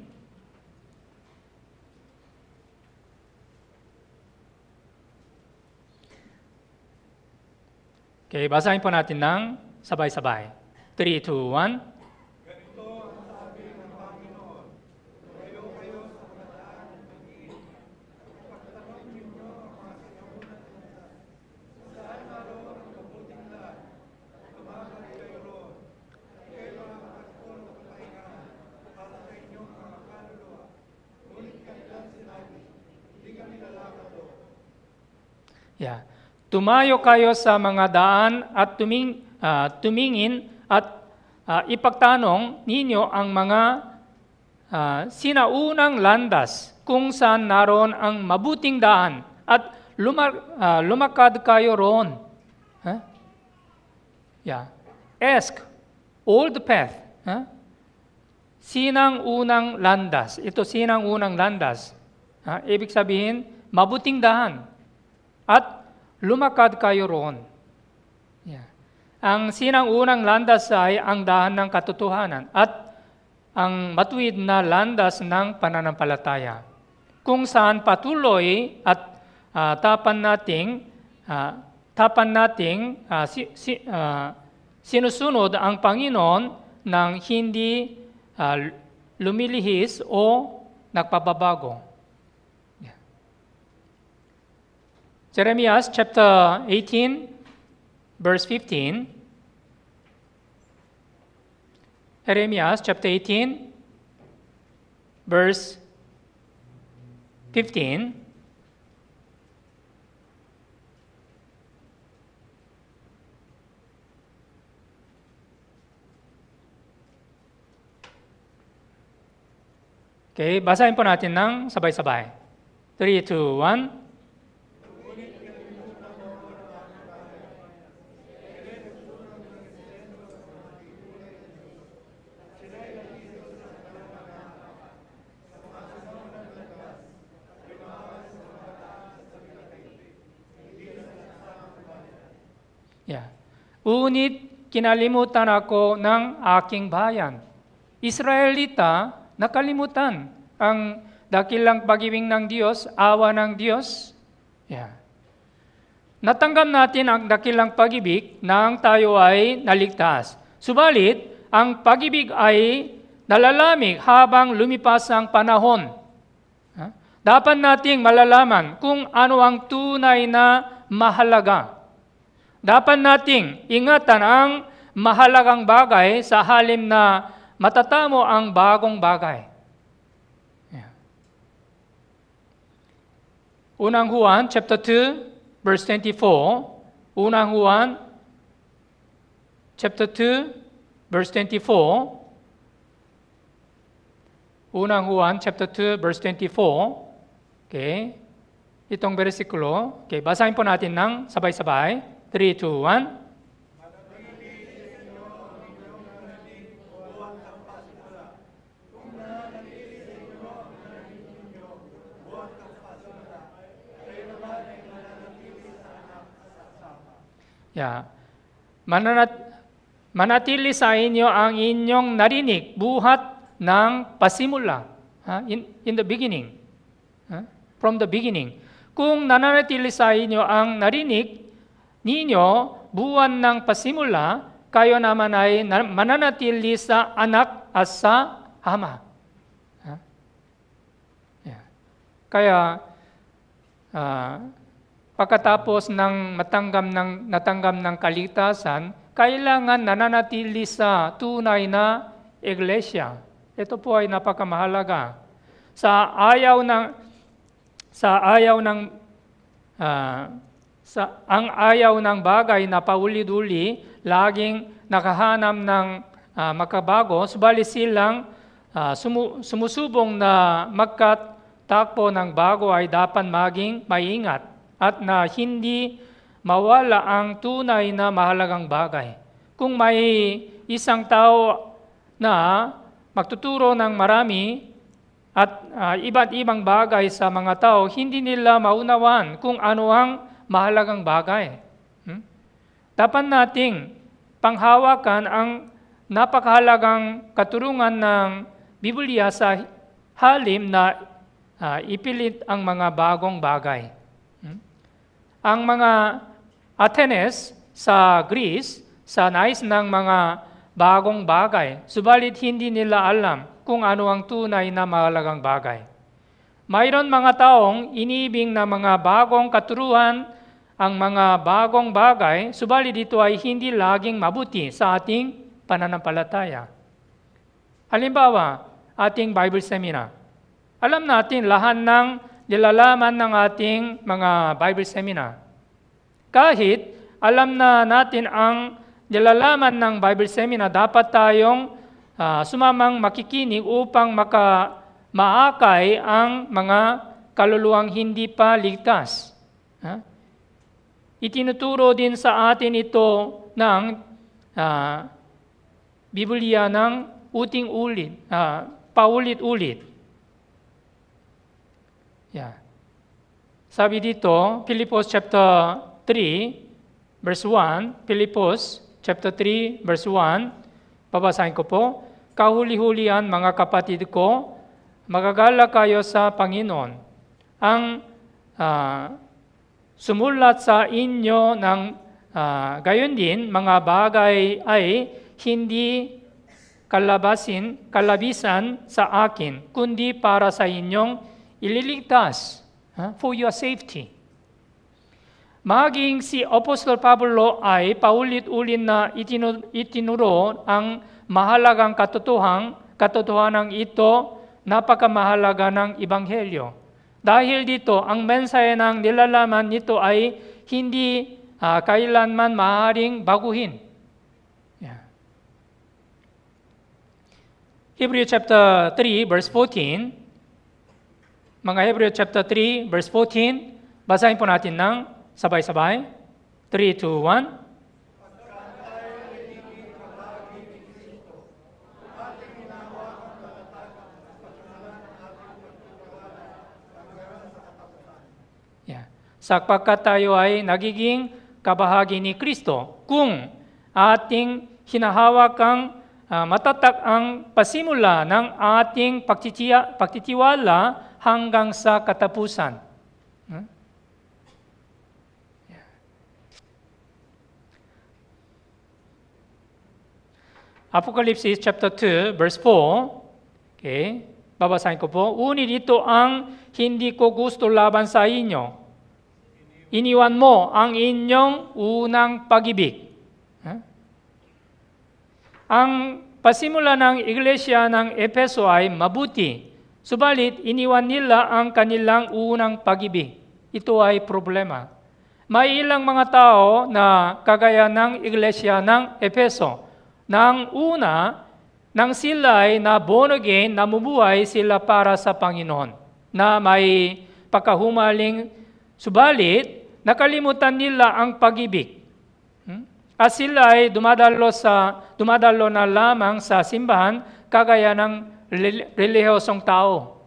Okay, basahin po natin ng sabay-sabay. 3, 2, 1. Yeah. Tumayo kayo sa mga daan at tumingin at ipagtanong ninyo ang mga sinaunang landas kung saan naroon ang mabuting daan at lumakad kayo roon. Huh? Yeah. Ask all the path. Huh? Sinang unang landas. Ito sinang unang landas. Ibig sabihin, mabuting daan. At lumakad kayo roon. Yeah. Ang sinang unang landas ay ang daan ng katotohanan at ang matuwid na landas ng pananampalataya. Kung saan patuloy at tapan nating sinusunod ang Panginoon ng hindi lumilihis o nagpapabago. Jeremias chapter 18, verse 15. Jeremias chapter 18, verse 15. Okay, basahin po natin ng sabay-sabay. 3, 2, 1. Yeah. Unit kinalimutan ako ng aking bayan. Israelita, nakalimutan ang dakilang pag-ibig ng Diyos, awa ng Diyos. Yeah. Natanggap natin ang dakilang pag-ibig nang tayo ay naligtas. Subalit, ang pag-ibig ay nalalamig habang lumipas ang panahon. Dapat nating malalaman kung ano ang tunay na mahalaga. Dapat nating ingatan ang mahalagang bagay sa halin na matatamo ang bagong bagay. Yeah. Unang Juan chapter 2 verse 24. Unang Juan chapter 2 verse 24. Unang Juan chapter 2 verse 24. Okay. Itong bersikulo. Okay, basahin po natin ng sabay-sabay. 3, 2, 1. Yeah. Manatili sa inyo ang inyong narinig buhat ng pasimula. In the beginning. From the beginning. Kung nananatili sa inyo ang narinig ninyo, buwan ng pasimula, kayo naman ay mananatili sa anak at sa ama. Yeah. Kaya, pagkatapos ng natanggap ng kaligtasan, kailangan nananatili sa tunay na iglesia. Ito po ay napakamahalaga. Ang ayaw ng bagay na paulit-uli, laging nakahanap ng makabago, subalit silang sumusubong na magkatakbo ng bago ay dapat maging maingat at na hindi mawala ang tunay na mahalagang bagay. Kung may isang tao na magtuturo ng marami at iba't ibang bagay sa mga tao, hindi nila maunawan kung ano ang mahalagang bagay. Dapat nating panghawakan ang napakahalagang katurungan ng Biblia sa halim na ipilit ang mga bagong bagay. Ang mga Athens sa Greece, sa nais ng mga bagong bagay, subalit hindi nila alam kung ano ang tunay na mahalagang bagay. Mayroon mga taong iniibig na mga bagong katuruan, ang mga bagong bagay, subalit ito ay hindi laging mabuti sa ating pananampalataya. Halimbawa, ating Bible seminar. Alam natin lahat ng nilalaman ng ating mga Bible seminar. Kahit alam na natin ang nilalaman ng Bible seminar, dapat tayong sumamang makikinig upang maakay ang mga kaluluwang hindi pa ligtas. Itinuturo din sa atin ito ng Biblia ng uting-ulit, paulit-ulit. Sabi dito, Philippians chapter 3, verse 1, Philippians chapter 3, verse 1, babasahin ko po. Kahuli-hulian mga kapatid ko, magagalak kayo sa Panginoon. Ang sumulat sa inyo ng gayon din, mga bagay ay hindi kalabisan sa akin, kundi para sa inyong ililigtas, for your safety. Maging si Apostol Pablo ay paulit-ulit na itinuro ang mahalagang katotohanan ito, napakamahalaga ng Ebanghelyo. Dahil dito, ang mensahe ng nilalaman nito ay hindi kailanman maaaring baguhin. Hebrew chapter 3, verse 14. Mga Hebrew chapter 3, verse 14. Basahin po natin ng sabay-sabay. 3, 2, 1. Sapagkat tayo ay nagiging kabahagi ni Kristo kung ating hinahawak ang matatag ang pasimula ng ating pagtitiwala hanggang sa katapusan. Apocalypse chapter 2, verse 4. Okay, babasahin ko po. Ngunit ito ang hindi ko gusto laban sa inyo. Iniwan mo ang inyong unang pag-ibig. Ang pasimula ng iglesia ng Efeso ay mabuti, subalit iniwan nila ang kanilang unang pag-ibig. Ito ay problema. May ilang mga tao na kagaya ng iglesia ng Efeso. Nang una, nang sila ay na born again, namumuhay sila para sa Panginoon, na may pagkahumaling, subalit nakalimutan nila ang pag-ibig. At sila ay dumadalo na lamang sa simbahan kagaya ng relihiyosong tao.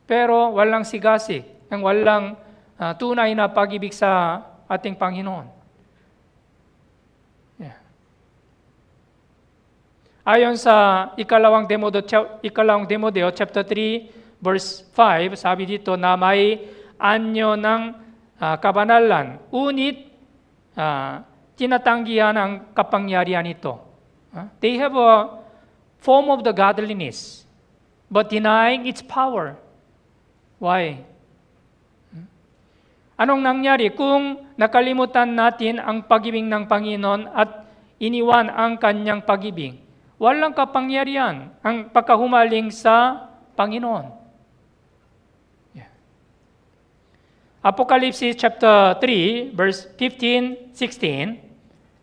Pero walang sigasig, ang walang tunay na pag-ibig sa ating Panginoon. Ayon sa ikalawang Timoteo chapter 3 verse 5, sabi dito na may anyo ng kabanalan, unit tinatanggihan ang kapangyarihan ito. They have a form of the godliness, but denying its power. Why? Anong nangyari kung nakalimutan natin ang pag-ibig ng Panginoon at iniwan ang kanyang pag-ibig? Walang kapangyarihan ang pagkahumaling sa Panginoon. Apocalypse chapter 3, verse 15, 16.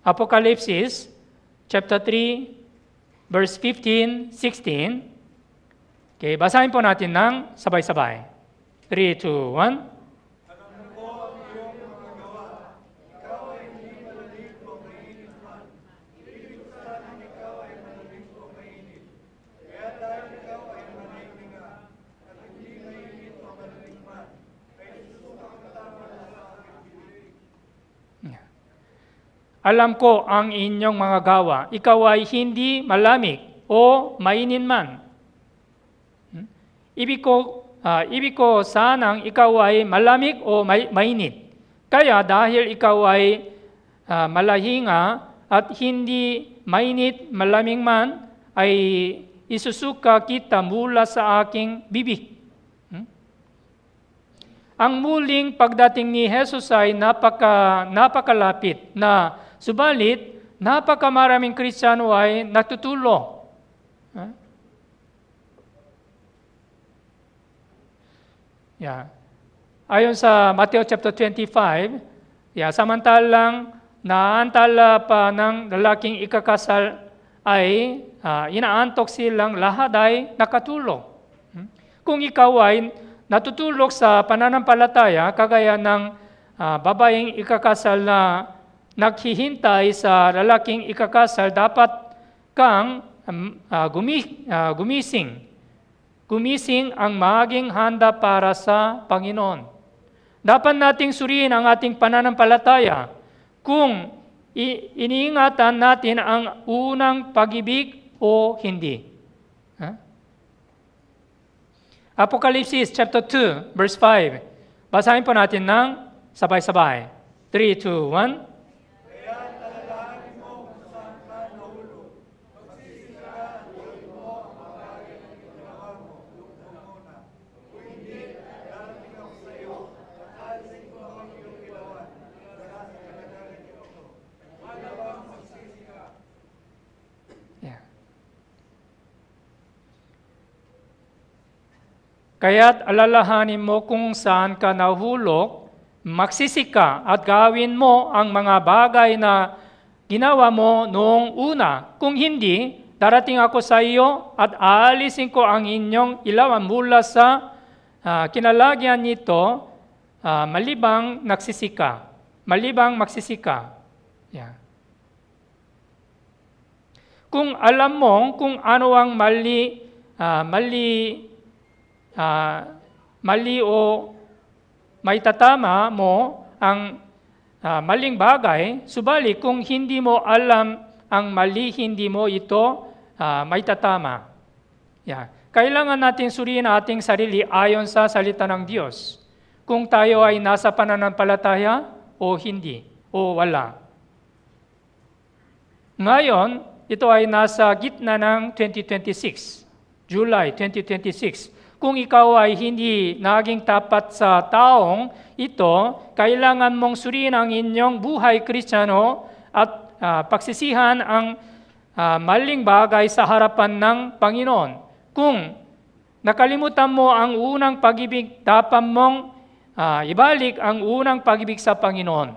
Apocalypse chapter 3, verse 15, 16. Okay, basahin po natin ng sabay-sabay. 3, 2, 1. Alam ko ang inyong mga gawa. Ikaw ay hindi malamig o mainit man. Ibig ko sanang ikaw ay malamig o mainit. Kaya dahil ikaw ay malahinga at hindi mainit, malamig man, ay isusuka kita mula sa aking bibig. Ang muling pagdating ni Jesus ay napakalapit na, subalit napakamaraming Kristiyano ay natutulog. Ayon sa Matthew chapter 25, samantalang naantala pa ng lalaking ikakasal ay inaantok silang lahat ay nakatulog. Kung ikaw ay natutulog sa pananampalataya, kagaya ng babaeng ikakasal na naghihintay sa lalaking ikakasal, dapat kang gumising. Gumising ang maging handa para sa Panginoon. Dapat nating suriin ang ating pananampalataya kung iniingatan natin ang unang pag-ibig o hindi. Apocalypse chapter 2, verse 5. Basahin po natin ng sabay-sabay. 3, 2, 1. Kaya't alalahanin mo kung saan ka nahulog, magsisika at gawin mo ang mga bagay na ginawa mo noong una. Kung hindi, darating ako sa iyo at aalisin ko ang inyong ilawan mula sa kinalagyan nito, malibang nagsisika. Malibang magsisika. Kung alam mo kung ano ang mali o may tatama mo ang maling bagay, subalit kung hindi mo alam ang mali, hindi mo ito may tatama. Kailangan natin suriin ating sarili ayon sa salita ng Diyos. Kung tayo ay nasa pananampalataya o hindi, o wala. Ngayon, ito ay nasa gitna ng 2026, July 2026. Kung ikaw ay hindi naging tapat sa taong ito, kailangan mong suriin ang inyong buhay Kristiyano at pagsisihan ang maling bagay sa harapan ng Panginoon. Kung nakalimutan mo ang unang pag-ibig, dapat mong ibalik ang unang pag-ibig sa Panginoon.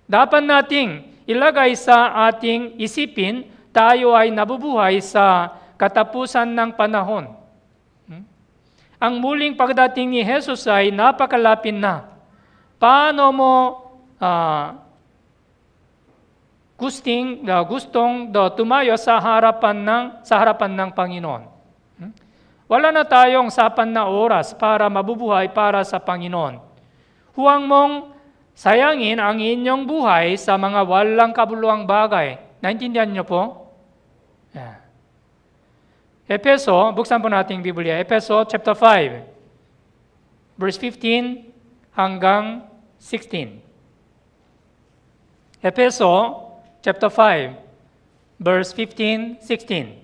Dapat nating ilagay sa ating isipin, tayo ay nabubuhay sa katapusan ng panahon. Ang muling pagdating ni Jesus ay napakalapit na. Paano mo gustong tumayo sa harapan ng Panginoon? Wala na tayong sapat na oras para mabubuhay para sa Panginoon. Huwag mong sayangin ang inyong buhay sa mga walang kabuluhang bagay. Naintindihan niyo po? Efeso, buksan po natin ang Biblia. Efeso chapter 5, verse 15 hanggang 16. Efeso chapter 5, verse 15, 16.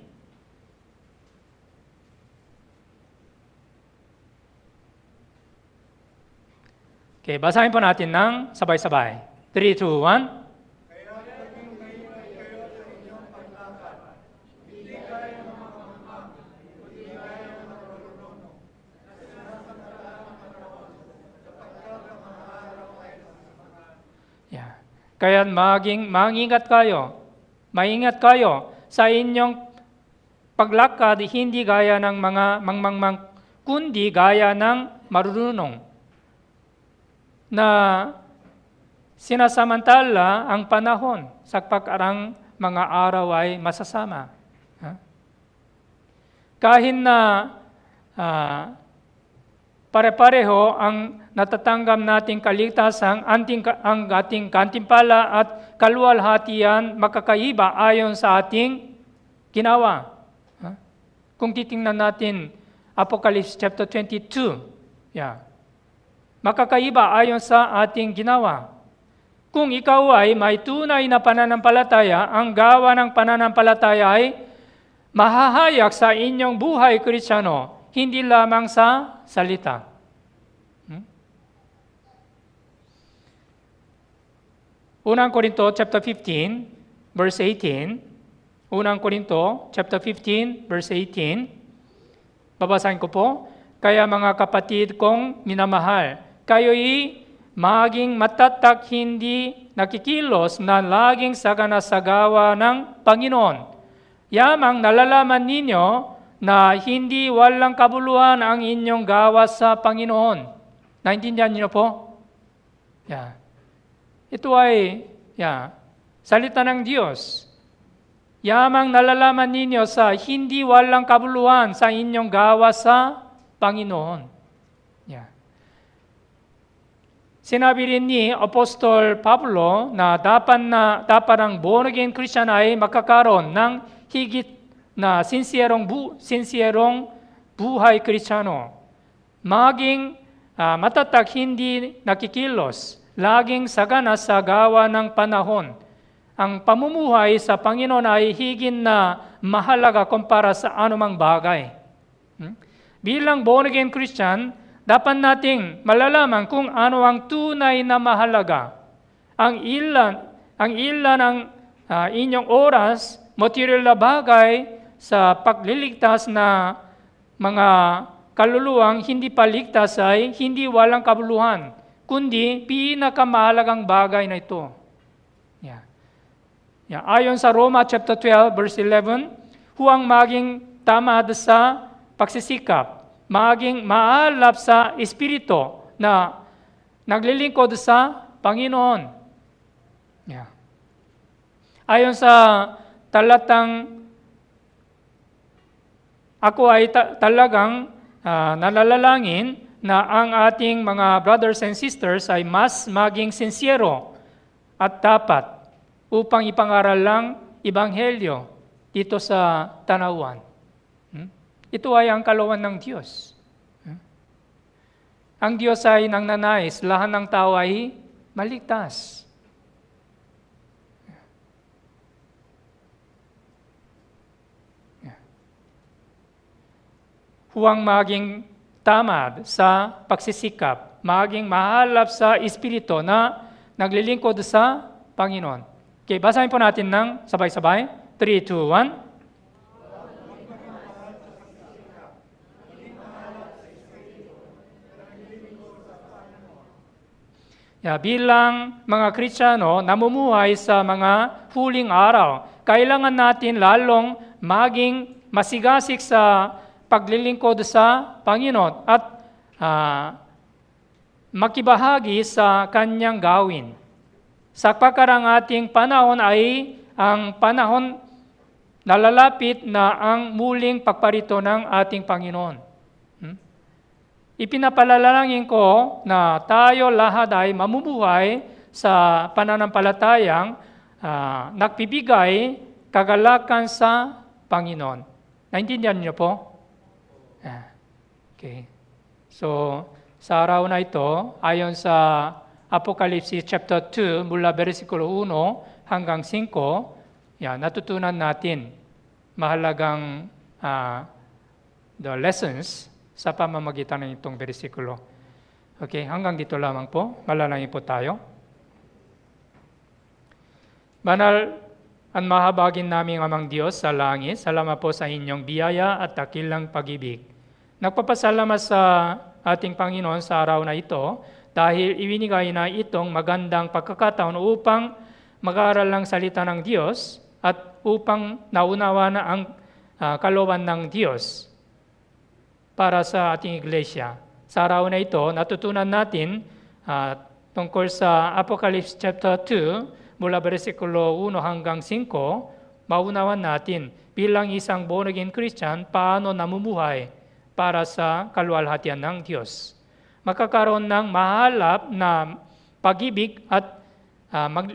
Okay, basahin po natin ng sabay-sabay. 3, 2, 1. Kaya maingat kayo sa inyong paglakad, hindi gaya ng mga mangmangmang, kundi gaya ng marunong, na sinasamantala ang panahon sa pag-arang mga araw ay masasama. Kahit na pare-pareho ang natatanggap nating kaligtasan, ang ating gantimpala at kaluwalhatian makakaiba ayon sa ating ginawa. Kung titingnan natin Apocalypse chapter 22, makakaiba ayon sa ating ginawa. Kung ikaw ay may tunay na pananampalataya, ang gawa ng pananampalataya ay mahahayak sa inyong buhay Kristiyano, hindi lamang sa salita. Unang Korinto chapter 15 verse 18. Unang Korinto chapter 15 verse 18. Babasahin ko po. Kaya mga kapatid kong minamahal, kayo'y maging matatag, hindi nakikilos na laging saganasagawa ng Panginoon. Yamang nalalaman ninyo na hindi walang kabuluhan ang inyong gawa sa Panginoon. Naintindihan niyo po? Ito ay salita ng Diyos. Yamang nalalaman ninyo sa hindi walang kabuluhan sa inyong gawa sa Panginoon. Sinabi rin ni Apostol Pablo na dapat ang born again Christian ay makakaroon ng higit na sincierong buhay Kristiyano. Maging matatag, hindi nakikilos, laging sagana sa gawa ng panahon. Ang pamumuhay sa Panginoon ay higit na mahalaga kumpara sa anumang bagay. Bilang born again Christian, dapat nating malalaman kung ano ang tunay na mahalaga. Ang ilan ng inyong oras, material na bagay sa pagliligtas na mga kaluluwang hindi paligtas ay hindi walang kabuluhan, kundi pinakamahalagang bagay na ito. Ayon sa Roma chapter 12 verse 11, huwag maging tamad sa pagsisikap, maging maalap sa espiritu na naglilingkod sa Panginoon. Ayon sa talatang, ako ay talagang nalalangin na ang ating mga brothers and sisters ay mas maging sincero at tapat upang ipangaral lang Ebanghelyo dito sa Tanawan. Ito ay ang kalooban ng Diyos. Ang Diyos ay nangnanais, lahat ng tao ay maligtas. Huwag maging tamad sa pagsisikap, maging mahalap sa espiritu na naglilingkod sa Panginoon. Okay, basahin po natin ng sabay-sabay. 3, 2, 1. Bilang mga Kristiyano, namumuhay sa mga huling araw, kailangan natin lalong maging masigasig sa paglilingkod sa Panginoon at makibahagi sa Kanyang gawin. Sapagkat ang ating panahon ay ang panahon nalalapit na ang muling pagparito ng ating Panginoon. Ipinapalalangin ko na tayo lahat ay mamumuhay sa pananampalatayang nagbibigay kagalakan sa Panginoon. Naintindihan niyo po? Okay. So, sa araw na ito, ayon sa Apocalypse chapter 2, mula versikulo 1 hanggang 5, natutunan natin mahalagang the lessons sa pamamagitan ng itong bersikulo. Okay, hanggang dito lamang po. Malalangin po tayo. Banal at mahabagin naming amang Diyos sa langit, salamat po sa inyong biyaya at dakilang pag-ibig. Nagpapasalamat sa ating Panginoon sa araw na ito dahil ibinigay na itong magandang pagkakataon upang mag-aaral ng salita ng Diyos at upang naunawa na ang kalooban ng Diyos para sa ating iglesia. Sa araw na ito, natutunan natin tungkol sa Apocalypse chapter 2, mula versikulo 1 hanggang 5, maunawan natin bilang isang born-again Christian, paano namumuhay para sa kaluwalhatian ng Diyos. makakaroon ng mahalap na pag-ibig at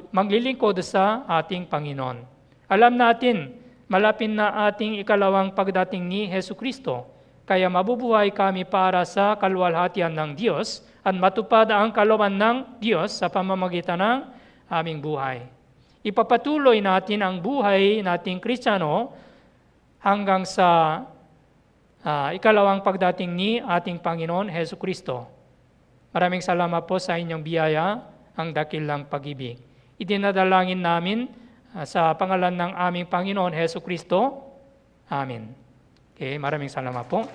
maglilingkod sa ating Panginoon. Alam natin, malapit na ating ikalawang pagdating ni Hesus Kristo, kaya mabubuhay kami para sa kaluwalhatian ng Diyos at matupad ang kalooban ng Diyos sa pamamagitan ng aming buhay. Ipapatuloy natin ang buhay nating Kristiyano hanggang sa ikalawang pagdating ni ating Panginoon Hesus Kristo. Maraming salamat po sa inyong biyaya, ang dakilang pag-ibig. Idinadalangin namin sa pangalan ng aming Panginoon Hesus Kristo. Amen. Okay, maraming salamat po.